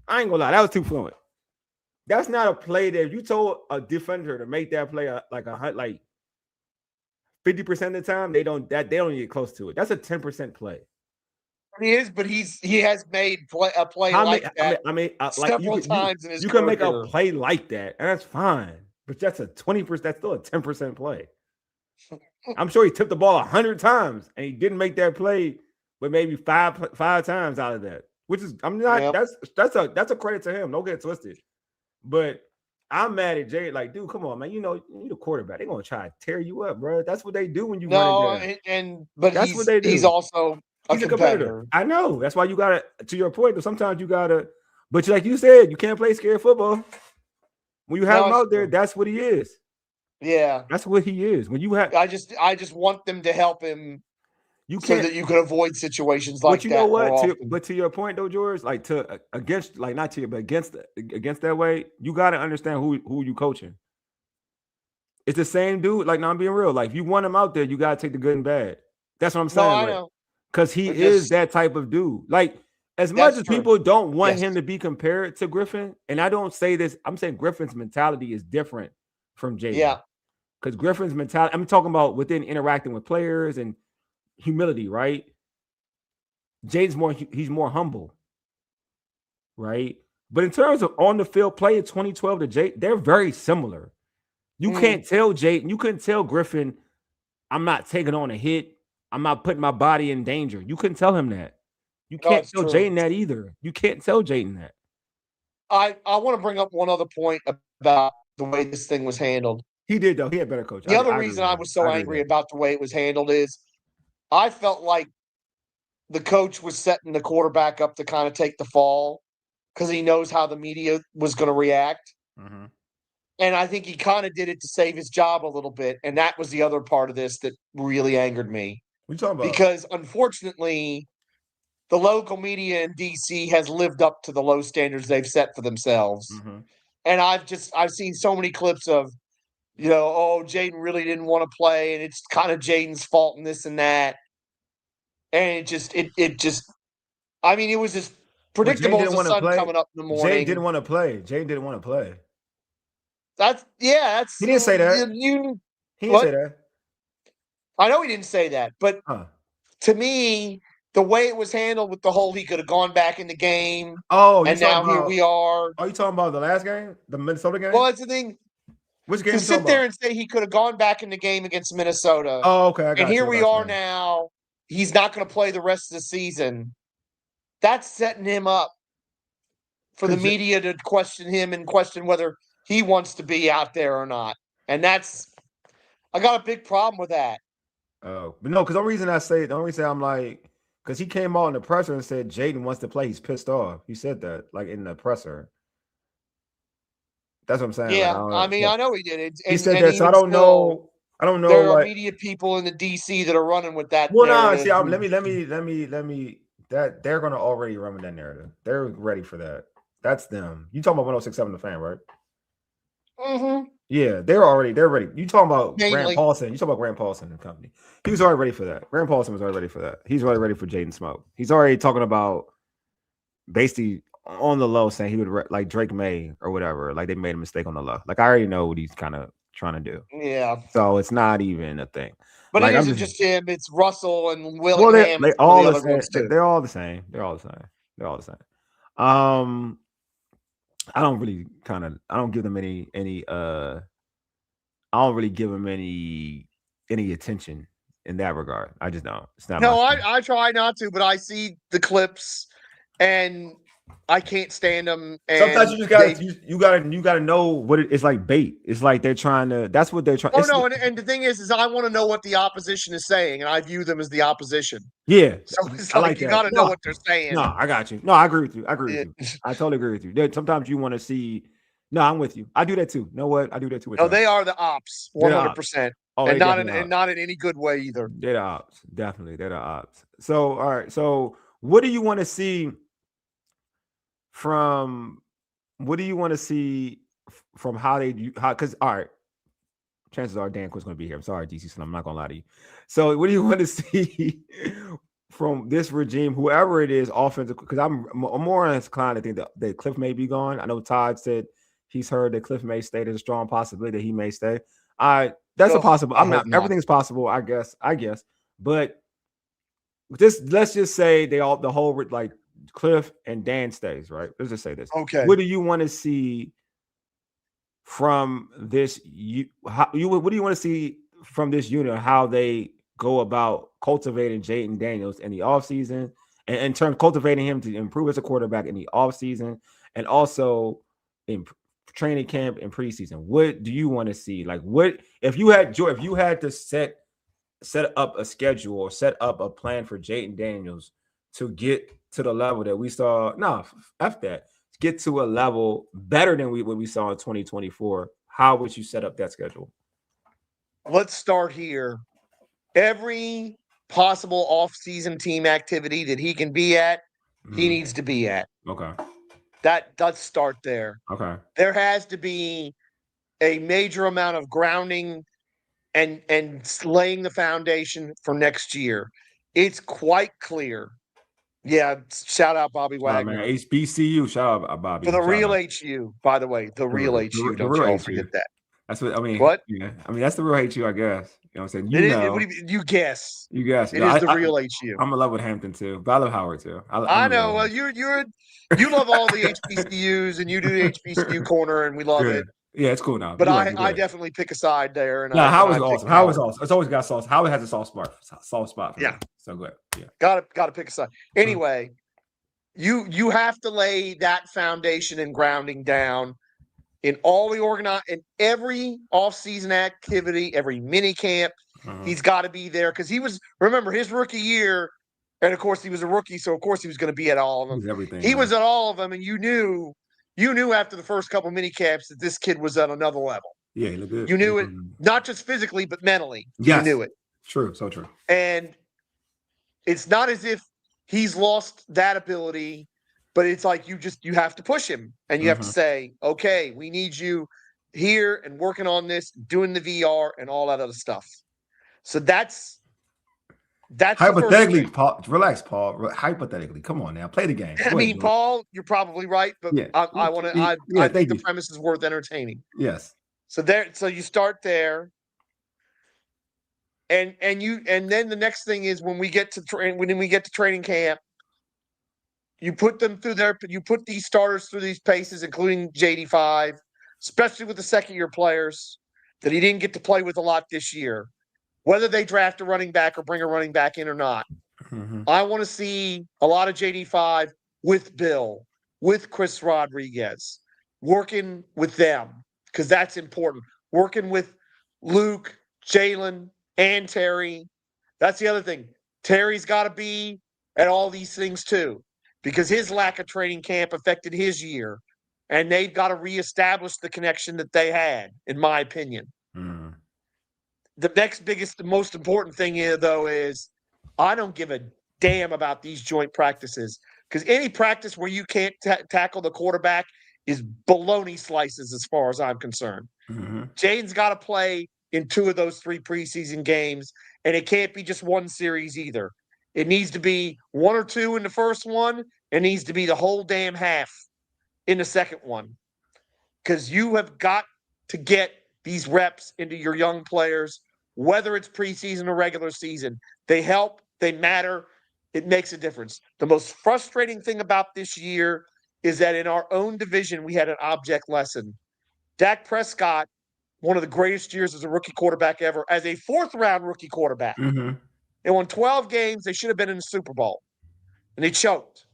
I ain't gonna lie. That was too fluent. That's not a play that if you told a defender to make that play like 50% of the time, they don't get close to it. That's a 10% play. He is, but he has made a play like that. Several times in his career. You can make a play like that, and that's fine. But that's a 20%. That's still a 10% play. I'm sure he tipped the ball 100 times, and he didn't make that play, but maybe five times out of that. Which is that's a credit to him. Don't get it twisted. But I'm mad at Jay. Like, dude, come on, man. You the quarterback. They're gonna try to tear you up, bro. That's what they do when you run down. But that's what they do. He's also a competitor. I know. That's why you gotta. To your point, though, sometimes you gotta. But like you said, you can't play scared football. When you have him out there, that's what he is. Yeah, that's what he is. When you have, I just want them to help him. So that you can avoid situations like that. But you know what? But to your point, though, George, like against that way, you got to understand who you coaching. It's the same dude. Like, now I'm being real. Like, if you want him out there, you got to take the good and bad. That's what I'm saying. I know. Because he is that type of dude. Like, as much as people don't want him to be compared to Griffin, and I don't say this, I'm saying Griffin's mentality is different from Jayden. Yeah. Because Griffin's mentality, I'm talking about within interacting with players and humility, right? Jayden's he's more humble, right? But in terms of on the field play in 2012 to Jayden, they're very similar. You can't tell Jayden, you couldn't tell Griffin, I'm not taking on a hit. I'm not putting my body in danger. You couldn't tell him that. You can't tell Jayden that either. You can't tell Jayden that. I want to bring up one other point about the way this thing was handled. He did, though. He had better coach. The other reason I was so angry about the way it was handled is I felt like the coach was setting the quarterback up to kind of take the fall because he knows how the media was going to react. Mm-hmm. And I think he kind of did it to save his job a little bit. And that was the other part of this that really angered me. What are you talking about? Because unfortunately, the local media in D.C. has lived up to the low standards they've set for themselves. Mm-hmm. And I've seen so many clips of, Jayden really didn't want to play, and it's kind of Jayden's fault and this and that. And it just, it was as predictable as the sun coming up in the morning. Jayden didn't want to play. He didn't say that. He didn't say that. I know he didn't say that, but to me, the way it was handled with the whole, he could have gone back in the game. Oh, and now here we are. Are you talking about the last game, the Minnesota game? Well, that's the thing. Which game? To sit there and say he could have gone back in the game against Minnesota. Oh, okay. And here we are now. He's not going to play the rest of the season. That's setting him up for the media to question him and question whether he wants to be out there or not. And I got a big problem with that. Oh, but no, because the only reason I'm like, because he came out in the presser and said Jayden wants to play. He's pissed off. He said that like in the presser. That's what I'm saying. Like I Yeah, I don't. mean, So I know he did it, he said and that. So I even don't still, know. I don't know. there are Like, media people in the DC that are running with that well, no. See, narrative. let me. That they're gonna already run with that narrative. They're ready for that. That's them. You talking about 106.7 The Fan, right? Mm-hmm. Yeah, they're ready. You talking about Grant Mainly, Paulson? You talking about Grant Paulson and company? He was already ready for that. Grant Paulson was already ready for that. He's already ready for Jayden Smoke. He's already talking about basically on the low saying he would like Drake May or whatever. Like they made a mistake on the low. Like I already know what he's kind of trying to do. yeah. So it's not even a thing. But it Like I'm isn't just just him; it's Russell and well, Willingham and they some of the all the other same. ones too. They're all the same. They're all the same. They're all the same. I don't really I don't give them any I don't really give them any attention in that regard. I just don't. It's not my No, thing. I try not to, but I see the clips, and I can't stand them. Sometimes And you just they gotta you gotta know what it's like bait. It's like they're trying to. That's what they're trying. Oh It's no, and the thing is I want to know what the opposition is saying, and I view them as the opposition. yeah. So it's I like like you that. got to know No, what they're saying. no, I got you. No, I agree with you. I agree with Yeah. you. I totally agree with you. Sometimes you want to see. No, I'm with you. I do that too. You know what? I do that too with No, them. they are the ops, They're the ops. 100%, Oh, and they not definitely are. not in any good way either. They're the ops. Definitely, they're the ops. So, all right. So, what do you want to see from? What do you want to see from how they do? How? Because all right, chances are Dan Quinn's going to be here. I'm sorry, DC, so I'm not going to lie to you. So, what do you want to see from this regime, whoever it is, offensive? Because I'm more inclined to think that Cliff may be gone. I know Todd said he's heard that Cliff may stay. There's a strong possibility that he may stay. That's a Oh, possible. I I'm hope not. not. Everything's possible. I guess. But let's just say the whole like Cliff and Dan stays, right? Let's just say this. Okay, What do you want to see from this? What do you want to see from this unit? How they go about cultivating Jayden Daniels in the offseason and in turn cultivating him to improve as a quarterback in the offseason and also in training camp and preseason. What do you want to see? Like what if you had to set up a schedule or set up a plan for Jayden Daniels to get to the level that we saw. No, F that. Get to a level better than what we saw in 2024. How would you set up that schedule? let's start here. Every possible off-season team activity that he can be at, he needs to be at. Okay. Let's start there. Okay. There has to be a major amount of grounding and laying the foundation for next year. It's quite clear. Yeah, shout out Bobby Shout out, man. Wagner HBCU. Shout out, Bobby. for the Shout real out. HU. By the way, the real HU. The Don't real y'all HU. forget that. That's what I mean. What? Yeah. I mean, that's the real HU, I guess. You know what I'm saying? It is. What do you guess? You guess. It is the real HU. I'm in love with Hampton too, but I love Howard too. I know. Well, you love all the HBCUs and you do the HBCU corner, and we love it. Yeah, it's cool now. But I definitely pick a side there. And Howard's I awesome. Howard's awesome. It's always got sauce. Howard has a soft spot for me. So good. Yeah. Got to pick a side. Anyway, you have to lay that foundation and grounding down in all the in every off-season activity, every mini camp. He's got to be there because remember his rookie year, and of course he was a rookie, so of course he was going to be at all of them. He was at all of them, and you knew after the first couple mini camps that this kid was at another level. Yeah, he looked good. You knew it, not just physically, but mentally. Yes. You knew it. True, so true. And it's not as if he's lost that ability, but it's like you have to push him, and you have to say, okay, we need you here and working on this, doing the VR and all that other stuff. So that's hypothetically, Paul. Relax, Paul. Hypothetically, come on now, play the game. I mean, Paul, you're probably right, but yeah. I think the premise is worth entertaining. Yes. So you start there, and then the next thing is when we get to training camp, you put these starters through these paces, including JD5, especially with the second-year players that he didn't get to play with a lot this year. Whether they draft a running back or bring a running back in or not, I want to see a lot of JD5 with Bill, with Chris Rodriguez, working with them because that's important. working with Luke, Jalen, and Terry. That's the other thing. Terry's got to be at all these things too, because his lack of training camp affected his year, and they've got to reestablish the connection that they had, in my opinion. Mm. The next biggest, the most important thing here, though, is I don't give a damn about these joint practices, because any practice where you can't tackle the quarterback is baloney slices as far as I'm concerned. Mm-hmm. Jayden's got to play in 2 of those 3 preseason games, and it can't be just one series either. It needs to be 1 or 2 in the first one. It needs to be the whole damn half in the second one, because you have got to get these reps into your young players, whether it's preseason or regular season. They help, they matter, it makes a difference. The most frustrating thing about this year is that in our own division, we had an object lesson. Dak Prescott, one of the greatest years as a rookie quarterback ever, as a 4th-round rookie quarterback. Mm-hmm. They won 12 games. They should have been in the Super Bowl, and they choked.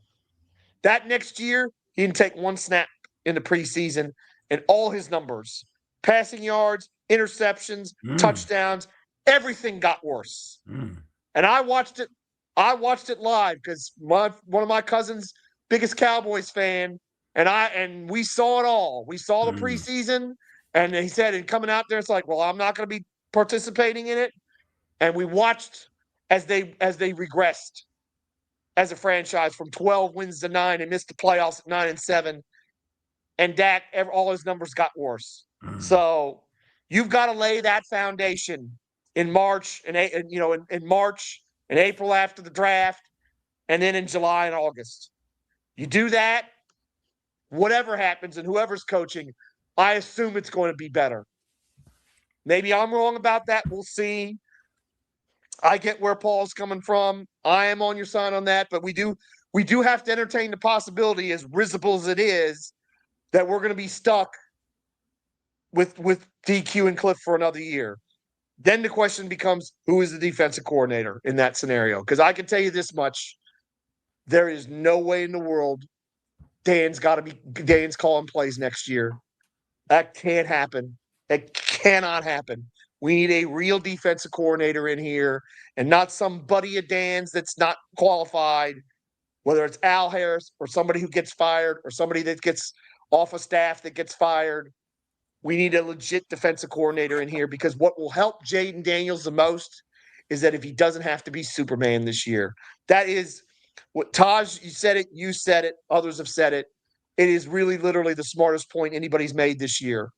That next year, he didn't take 1 snap in the preseason, and all his numbers, passing yards, interceptions, touchdowns, everything got worse. And I watched it live because one of my cousins, biggest Cowboys fan, and we saw it all. We saw the preseason, and he said, and coming out there, it's like, well, I'm not going to be participating in it. And we watched as they regressed as a franchise from 12 wins to 9 and missed the playoffs at 9-7. And Dak, all his numbers got worse. So you've got to lay that foundation in March and in March and April after the draft, and then in July and August. You do that, whatever happens and whoever's coaching, I assume it's going to be better. Maybe I'm wrong about that. We'll see. I get where Paul's coming from. I am on your side on that, but we do have to entertain the possibility, as risible as it is, that we're going to be stuck with DQ and Cliff for another year. Then the question becomes, who is the defensive coordinator in that scenario? Because I can tell you this much. There is no way in the world Dan's calling plays next year. That can't happen. That cannot happen. We need a real defensive coordinator in here, and not some buddy of Dan's that's not qualified, whether it's Al Harris or somebody who gets fired or somebody that gets off a staff that gets fired. We need a legit defensive coordinator in here, because what will help Jayden Daniels the most is that if he doesn't have to be Superman this year. That is what, Taj, you said it, others have said it. It is really literally the smartest point anybody's made this year.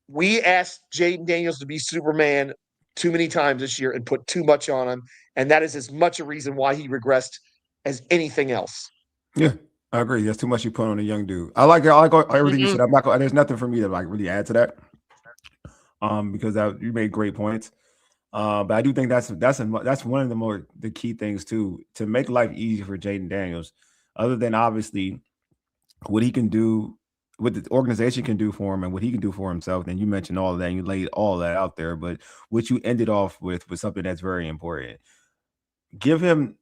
We asked Jayden Daniels to be Superman too many times this year and put too much on him, and that is as much a reason why he regressed as anything else. Yeah, I agree. That's too much you put on a young dude. I like everything you said. I'm not. There's nothing for me to like really add to that. Because you made great points. But I do think that's one of the key things too, to make life easy for Jayden Daniels. Other than obviously what he can do, what the organization can do for him, and what he can do for himself. And you mentioned all of that, and you laid all that out there. But what you ended off with was something that's very important. Give him,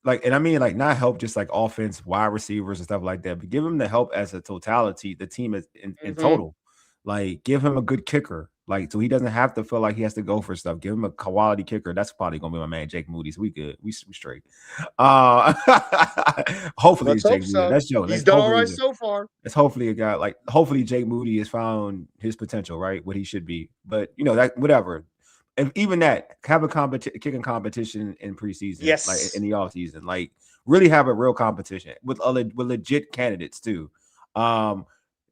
like, and I mean, like, not help just like offense, wide receivers and stuff like that, but give him the help as a totality, the team is in total. Like, give him a good kicker, like, so he doesn't have to feel like he has to go for stuff. Give him a quality kicker. That's probably gonna be my man Jake Moody. So we good. We straight. Hopefully Let's it's Jake hope so. Moody. That's Joe. He's done all right so far. It's hopefully a guy, like, hopefully Jake Moody has found his potential, right? What he should be. But you know, that whatever. And even that, have a kicking competition in preseason, yes, like in the offseason, like really have a real competition with legit candidates too.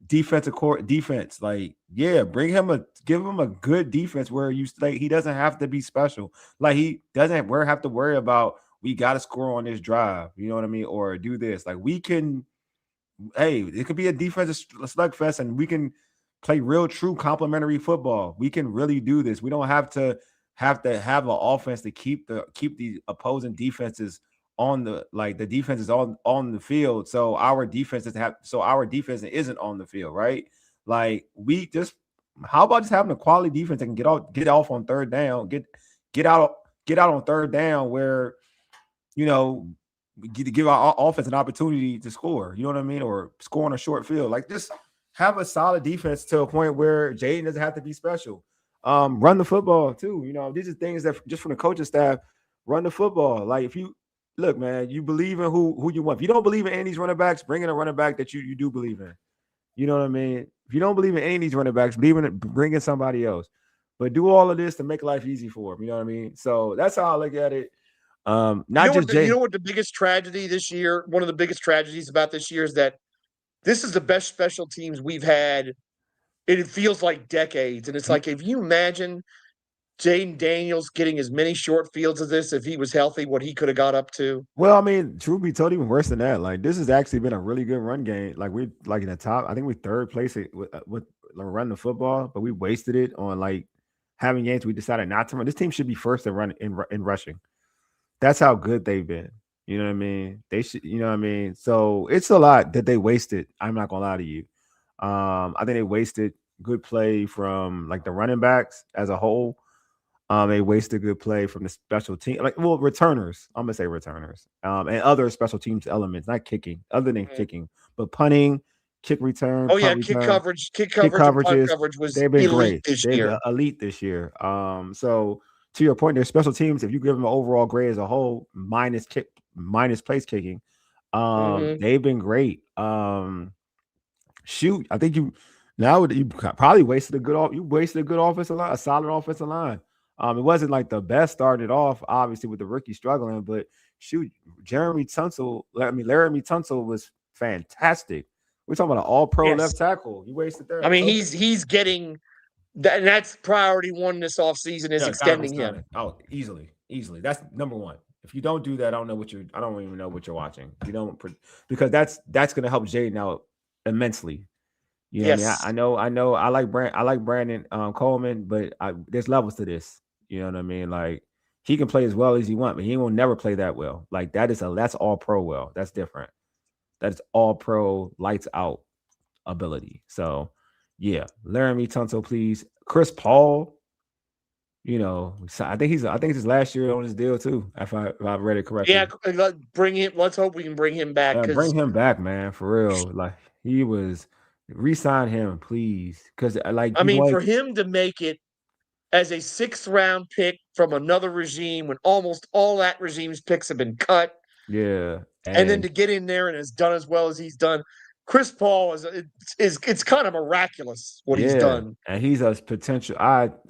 Defense, like, yeah, give him a good defense where he doesn't have to be special. Like, he doesn't have to worry about, we got to score on this drive, you know what I mean, or do this. Like, we can, hey, it could be a defensive slugfest, and we can play real, true complementary football. We can really do this. We don't have to have an offense to keep the opposing defenses on the defense is on the field. So our defense isn't on the field, right? Like, how about just having a quality defense that can get off on third down, get out on third down, where, you know, give our offense an opportunity to score, you know what I mean? Or score on a short field. Like, just have a solid defense to a point where Jayden doesn't have to be special. Run the football too. These are things that just from the coaching staff, run the football. Like if you look, man, you believe in who you want. If you don't believe in any of these running backs, bring in a running back that you do believe in. You know what I mean? If you don't believe in any of these running backs, believe in it, bring in somebody else. But do all of this to make life easy for them. You know what I mean? So that's how I look at it. You Not know just what? You Jay. know what the biggest tragedy this year? One of the biggest tragedies about this year is that this is the best special teams we've had. It feels like decades, and it's like if you imagine Jayden Daniels getting as many short fields as this, if he was healthy, what he could have got up to. Well, I mean, truth be told, even worse than that. Like this has actually been a really good run game. Like we like in the top. I think we third place with running the football, but we wasted it on like having games we decided not to run. This team should be first in run in rushing. That's how good they've been. You know what I mean? They should. You know what I mean? So it's a lot that they wasted. I'm not gonna lie to you. I think they wasted good play from like the running backs as a whole. They wasted good play from the special team, returners. I'm gonna say returners, and other special teams elements, not kicking, other than Mm. kicking, but punting, kick return, Oh yeah, punt return, kick kick coverage, and punt coverages. coverage was They've been elite great. this They've been year. elite this year. So to your point, their special teams. If you give them an overall grade as a whole, minus place kicking, Hmm. they've been great. Shoot, I think you probably wasted a good offensive line, a solid offensive line. It wasn't like the best started off, obviously, with the rookie struggling, but shoot, Laramie Tunsil was fantastic. We're talking about an all-pro left Yes, tackle. You wasted I there. mean So he's getting that, and that's priority one this offseason is yeah, gotta be extending him. started. Oh, easily. That's number one. If you don't do that, I don't even know what you're watching. You don't because that's gonna help Jaden out immensely. You know what I mean? Yes, I know. I like Brandon Coleman, but there's levels to this. You know what I mean? Like he can play as well as he wants, but he will never play that well. Like that's all pro well. That's different. That's all pro lights out ability. So yeah, Laramie Tunsil, please. Chris Paul, I think it's his last year on his deal too, if I read it yeah. correctly. Bring him. Let's hope we can bring him back Bring because him back, man, for real. Like he was, re-sign him, please, because like I you mean want. for him to make it as a sixth round pick from another regime when almost all that regime's picks have been cut, Yeah, and then and to get in there and has done as well as he's done. Chris Paul is it's kind of miraculous what he's yeah, done. and he's a potential. I'll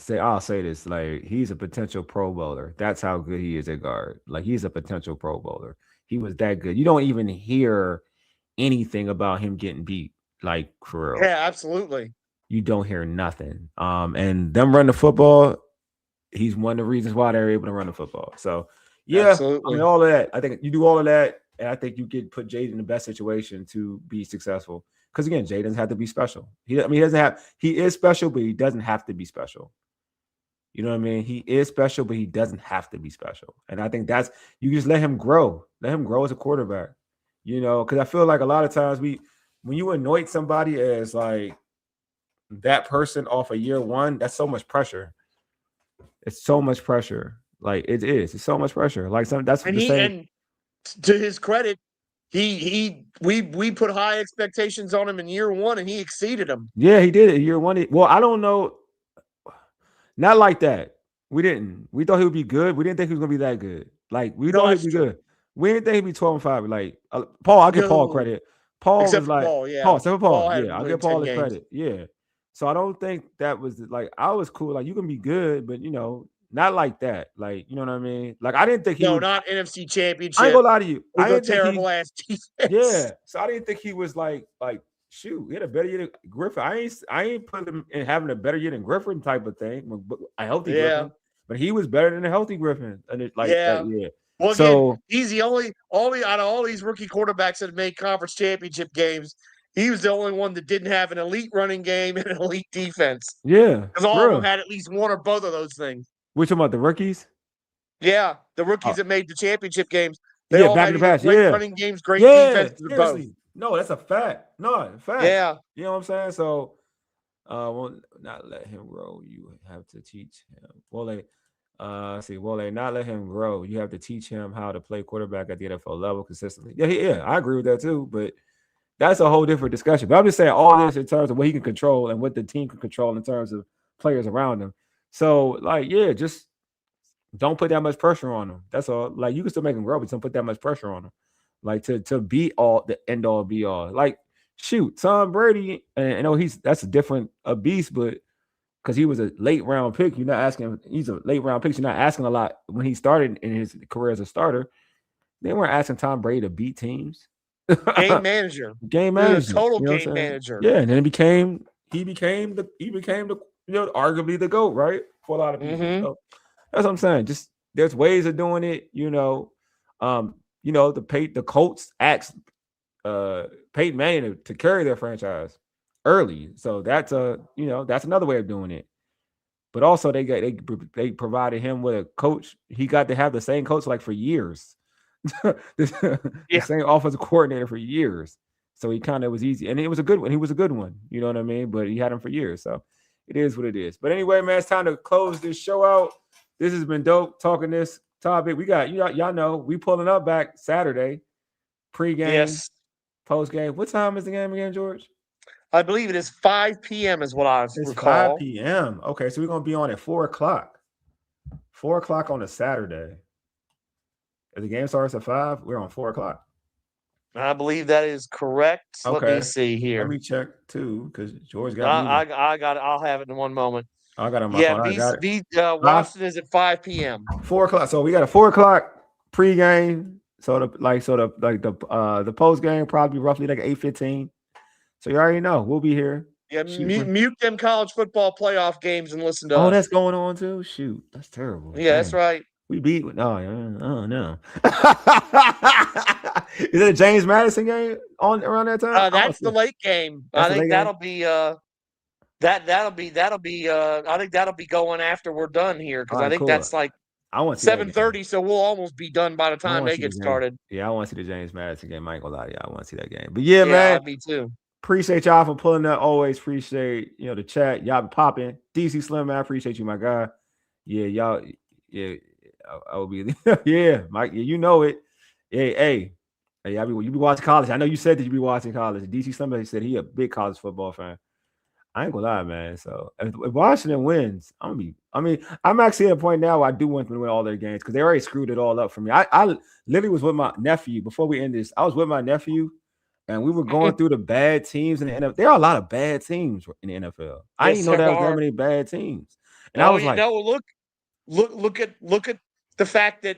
say this, like he's a potential Pro Bowler. That's how good he is at guard. Like he's a potential Pro Bowler. He was that good. You don't even hear anything about him getting beat. Like for real, Yeah, absolutely, you don't hear nothing. And them run the football. He's one of the reasons why they're able to run the football. So yeah, I mean absolutely. all of that. I think you do all of that, and I think you could put Jaden in the best situation to be successful. Because again, Jay doesn't have to be special. He doesn't have. He is special, but he doesn't have to be special. You know what I mean? He is special, but he doesn't have to be special. And I think that's you just let him grow. Let him grow as a quarterback. Because I feel like a lot of times when you anoint somebody as like that person off of year one, that's so much pressure. It's so much pressure. Like it is. It's so much pressure. Like that's And the same. to his credit, we put high expectations on him in year one, and he exceeded them. Yeah, he did it year one. Well, I don't know. Not like that. We didn't. We thought he would be good. We didn't think he was gonna be that good. Like we No, thought he'd that's be true. good. We didn't think he'd be 12-5. Like Paul, I'll give Paul No, credit. Paul except was for like Paul. Yeah, Paul, except for Paul Paul. had Yeah, him I'll win give 10 Paul his games. credit. Yeah. So I don't think that was like I was cool. Like you can be good, but not like that. Like you know what I mean. Like I didn't think he No, would. not NFC I ain't Championship gonna lie to you. I with a didn't think terrible he. ass defense. Yeah, so I didn't think he was like shoot. He had a better year than Griffin. I ain't put him in having a better year than Griffin type of thing. A healthy Yeah, Griffin, but he was better than a healthy Griffin, and it like that. yeah. Yeah. Well, again, So he's the only out of all these rookie quarterbacks that have made conference championship games. He was the only one that didn't have an elite running game and an elite defense. yeah, Because all for of them real. had at least one or both of those things. Which about the rookies? Yeah, the rookies Oh, that made the championship games, they yeah, all back in had the either past. great Yeah, running games, great yeah. defenses, or both. Seriously, no, that's a fact. No, facts. Yeah. You know what I'm saying? So, will not let him grow. You have to teach him. Wole, not let him grow. You have to teach him how to play quarterback at the NFL level consistently. Yeah, yeah, I agree with that too. But that's a whole different discussion. But I'm just saying all this in terms of what he can control and what the team can control in terms of players around him. So, like, yeah, just don't put that much pressure on him. That's all. Like, you can still make him grow, but don't put that much pressure on him. Like to be all the end all be all. Like, shoot, Tom Brady, and I know that's a different a beast, but because he was a late round pick, you're not asking. He's a late round pick. So you're not asking a lot when he started in his career as a starter. They weren't asking Tom Brady to beat teams. Game manager. Game He was manager. a total You know game manager. Yeah, and then he became the arguably the GOAT, right? For a lot of people. So that's what I'm saying. Just there's ways of doing it, the Colts asked Peyton Manning to carry their franchise early. So that's that's another way of doing it. But also they provided him with a coach. He got to have the same coach like for years. the same offensive coordinator for years. So he kind of was easy. And it was a good one. He was a good one. You know what I mean? But he had him for years. So it is what it is. But anyway, man, it's time to close this show out. This has been dope talking this topic. We got y'all know we pulling up back Saturday, pre-game, post-game. What time is the game again, George? I believe it is 5 p.m. is what I recall. 5 p.m. Okay, so we're gonna be on at 4 o'clock. 4 o'clock on a Saturday. If the game starts at 5, we're on 4 o'clock. I believe that is correct. Okay. Let me see here. Let me check too, because George got I got it. I'll have it in one moment. I got it on my phone. I got it. Washington is at 5 p.m. 4 o'clock. So we got a 4 o'clock pregame. So the post game probably roughly like 8:15. So you already know we'll be here. Yeah, mute them college football playoff games and listen to us. Oh, that's going on too. Shoot, that's terrible. Yeah, that's right. We beat. Oh no. Is it a James Madison game on around that time? That's the late game. I think that'll be. That'll be. I think that'll be going after we're done here because I think that's like. I want 7:30, so we'll almost be done by the time they get started. Yeah, I want to see the James Madison game. I ain't gonna lie to you. I want to see that game. But yeah, man. Me too. Appreciate y'all for pulling up. Always appreciate the chat. Y'all be popping. DC Slim, man, I appreciate you, my guy. Yeah, y'all. Yeah, I will be. Yeah, Mike. Yeah, you know it. Hey. You be watching college. I know you said that you be watching college. DC Slim said he a big college football fan. I ain't gonna lie, man. So if Washington wins, I'm actually at a point now where I do want them to win all their games because they already screwed it all up for me. I literally was with my nephew before we end this. I was with my nephew, and we were going through the bad teams in the NFL. There are a lot of bad teams in the NFL. I didn't know there was that many bad teams. And I was like, look at the fact that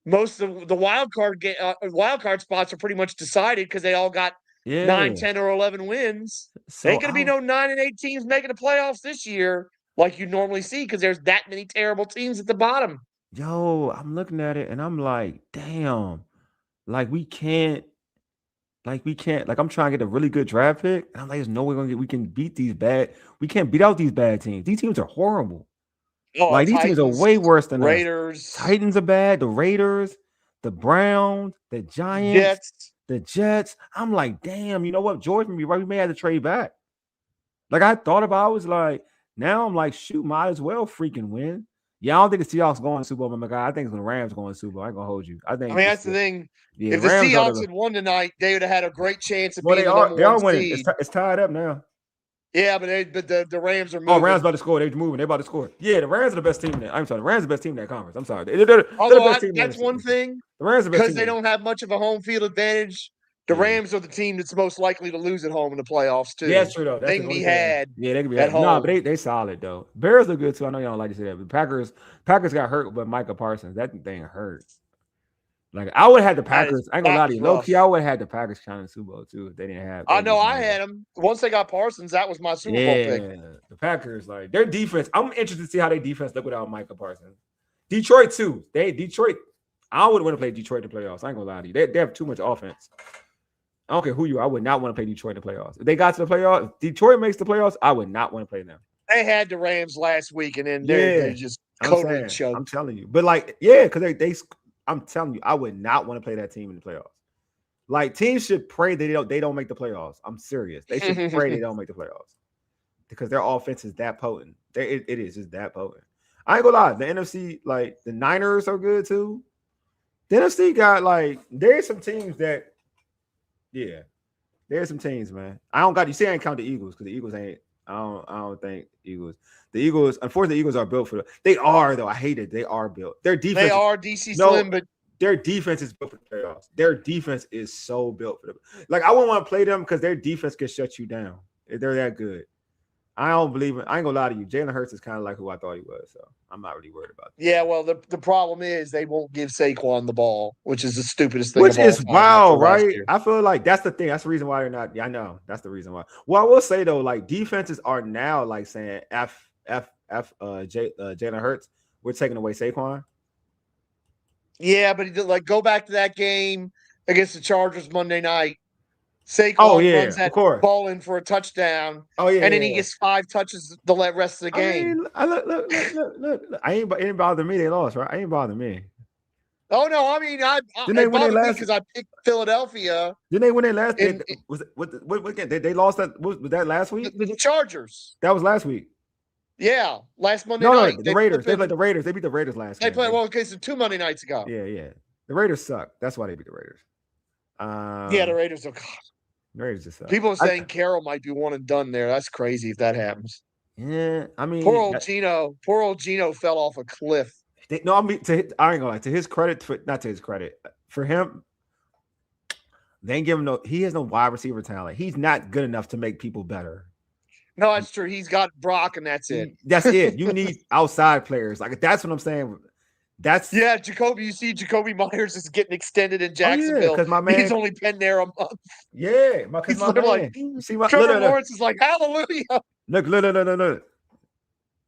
most of the wild card spots are pretty much decided because they all got 9, 10, or 11 wins. So ain't gonna be no 9 and 8 teams making the playoffs this year like you normally see because there's that many terrible teams at the bottom. Yo, I'm looking at it and I'm like, damn, we can't. I'm trying to get a really good draft pick. And I'm like, there's no way we can beat these bad. We can't beat out these bad teams. These teams are horrible. Oh, these teams are way worse than Raiders. Us. Titans are bad. The Raiders, the Browns, the Giants. The Jets, I'm like, damn, you know what? George may be right. We may have to trade back. I thought about it. I was like, now I'm like, shoot, might as well freaking win. Yeah, I don't think the Seahawks going to Super Bowl, my guy. I think it's when the Rams going to Super Bowl. I ain't going to hold you. That's the thing. Yeah, if the Seahawks had won tonight, they would have had a great chance of being they are winning. It's tied up now. Yeah, but the Rams are moving. Oh, Rams about to score. They're moving. They're about to score. Yeah, the Rams are the best team in that. I'm sorry. The Rams are the best team in that conference. I'm sorry. They're the best team that's one thing. The Rams are the best because they don't have much of a home field advantage. The Rams are the team that's most likely to lose at home in the playoffs, too. Yeah, that's true, though. They can be had. Yeah, they can be had. No, but they solid, though. Bears look good, too. I know y'all don't like to say that. But Packers got hurt with Micah Parsons. That thing hurt. I would have had the Packers. I ain't gonna lie to you. Low-key, I would have had the Packers counting the Super Bowl, too, if they didn't have. I know I had them. Once they got Parsons, that was my Super Bowl pick. Yeah, the Packers, their defense. I'm interested to see how their defense look without Micah Parsons. Detroit, too. Detroit. I wouldn't want to play Detroit in the playoffs. I ain't gonna lie to you. They have too much offense. I don't care who you are. I would not want to play Detroit in the playoffs. If they got to the playoffs, if Detroit makes the playoffs, I would not want to play them. They had the Rams last week, and then they just totally choked. I'm telling you. But, because I'm telling you, I would not want to play that team in the playoffs. Teams should pray they don't make the playoffs. I'm serious. They should pray they don't make the playoffs because their offense is that potent. It is just that potent. I ain't gonna lie. The NFC, the Niners are good too. The NFC got there's some teams that, yeah, There's some teams, man. I don't got you. See, I ain't count the Eagles because the Eagles ain't. I don't think Eagles. The Eagles, unfortunately, the Eagles are built for the. They are though. I hate it. They are built. Their defense. They are DC Slim, but their defense is built for the playoffs. Their defense is so built for the. Like I wouldn't want to play them because their defense can shut you down. They're that good. I don't believe it. I ain't gonna lie to you. Jalen Hurts is kind of like who I thought he was, so I'm not really worried about that. Yeah, well, the problem is they won't give Saquon the ball, which is the stupidest thing. Which is wild, right? I feel like that's the thing. That's the reason why they're not. Yeah, I know that's the reason why. Well, I will say though, like defenses are now like saying Jalen Hurts, we're taking away Saquon. Yeah, but like go back to that game against the Chargers Monday night. Saquon runs that ball in for a touchdown. Oh yeah, and then he gets 5 touches the rest of the game. I mean, look. It ain't bother me. They lost, right? I ain't bother me. Oh no, I mean, they win their last because I picked Philadelphia. Didn't they win their last? What they lost that? Was that last week? The Chargers. That was last week. Yeah, last Monday night. The Raiders. They played the Raiders. They beat the Raiders last. They played okay, so 2 Monday nights ago. Yeah. The Raiders suck. That's why they beat the Raiders. Yeah, the Raiders are. The Raiders just suck. People are saying Carroll might be one and done there. That's crazy if that happens. Yeah, I mean, poor old Gino fell off a cliff. I ain't gonna lie. To his credit, not to his credit, for him, they ain't give him he has no wide receiver talent. He's not good enough to make people better. No, that's true. He's got Brock, and that's it. That's it. You need outside players. Like that's what I'm saying. Jacoby. You see, Jacoby Myers is getting extended in Jacksonville because my man, he's only been there a month. Yeah, because my man. Like, Trevor Lawrence is like, hallelujah. Look.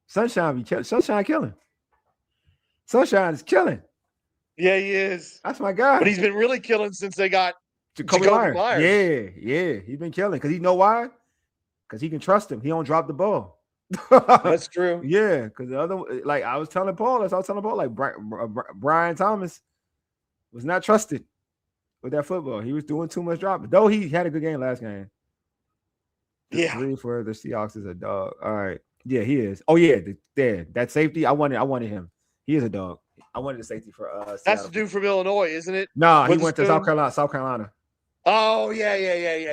Sunshine killing. Sunshine is killing. Yeah, he is. That's my guy. But he's been really killing since they got Jacoby Myers. Yeah. He's been killing because you know why? Because he can trust him. He don't drop the ball. That's true. Yeah, because the other, like I was telling Paul, like Brian Thomas was not trusted with that football. He was doing too much dropping. Though he had a good game last game. The 3 for the Seahawks is a dog. All right. Yeah, he is. Oh yeah, that safety. I wanted him. He is a dog. I wanted the safety for That's Seattle. the dude from Illinois, isn't it? No, he went to South Carolina. Oh yeah.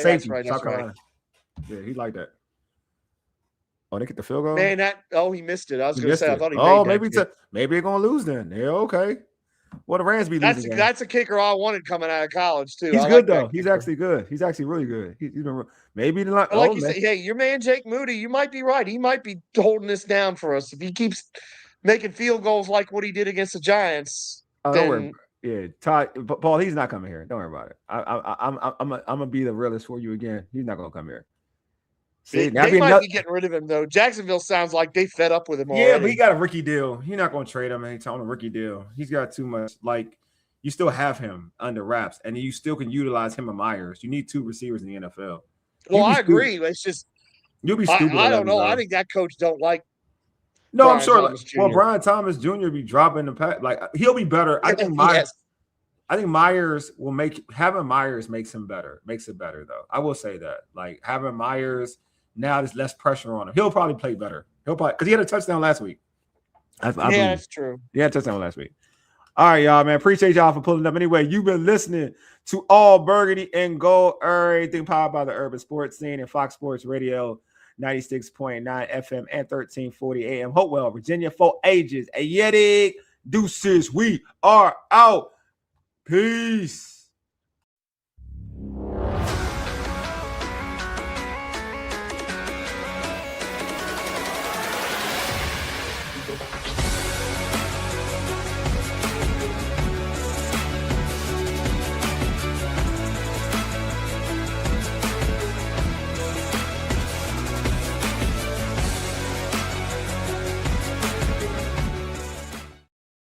Safety, that's right. South Carolina. Yeah, he like that. Oh, they get the field goal. Man, he missed it. I was going to say I thought he. Oh, maybe they're going to lose then. Yeah, okay. Well, the Rams be losing. That's a kicker I wanted coming out of college too. He's good though. He's actually good. He's actually really good. He's been maybe like you said, hey, your man Jake Moody. You might be right. He might be holding this down for us if he keeps making field goals like what he did against the Giants. Don't worry. Yeah, Todd, Paul. He's not coming here. Don't worry about it. I'm gonna be the realist for you again. He's not gonna come here. See, they might be getting rid of him though. Jacksonville sounds like they fed up with him already. Yeah, but he got a rookie deal. He's not going to trade him anytime on a rookie deal. He's got too much. Like you still have him under wraps, and you still can utilize him and Myers. You need 2 receivers in the NFL. Well, I agree. It's just you'll be stupid. I don't know. I think that coach don't like. No, I'm sure. Brian Thomas Jr. be dropping the pack. Like he'll be better. I think Myers. I think Myers will having Myers makes him better. Makes it better though. I will say that. Like having Myers. Now there's less pressure on him. He'll probably play better. Because he had a touchdown last week. That's true. He had a touchdown last week. All right, y'all, man. Appreciate y'all for pulling up. Anyway, you've been listening to All Burgundy and Gold, everything powered by the Urban Sports Scene and Fox Sports Radio, 96.9 FM and 1340 AM. Hopewell, Virginia, for ages. A Yeti. Deuces. We are out. Peace.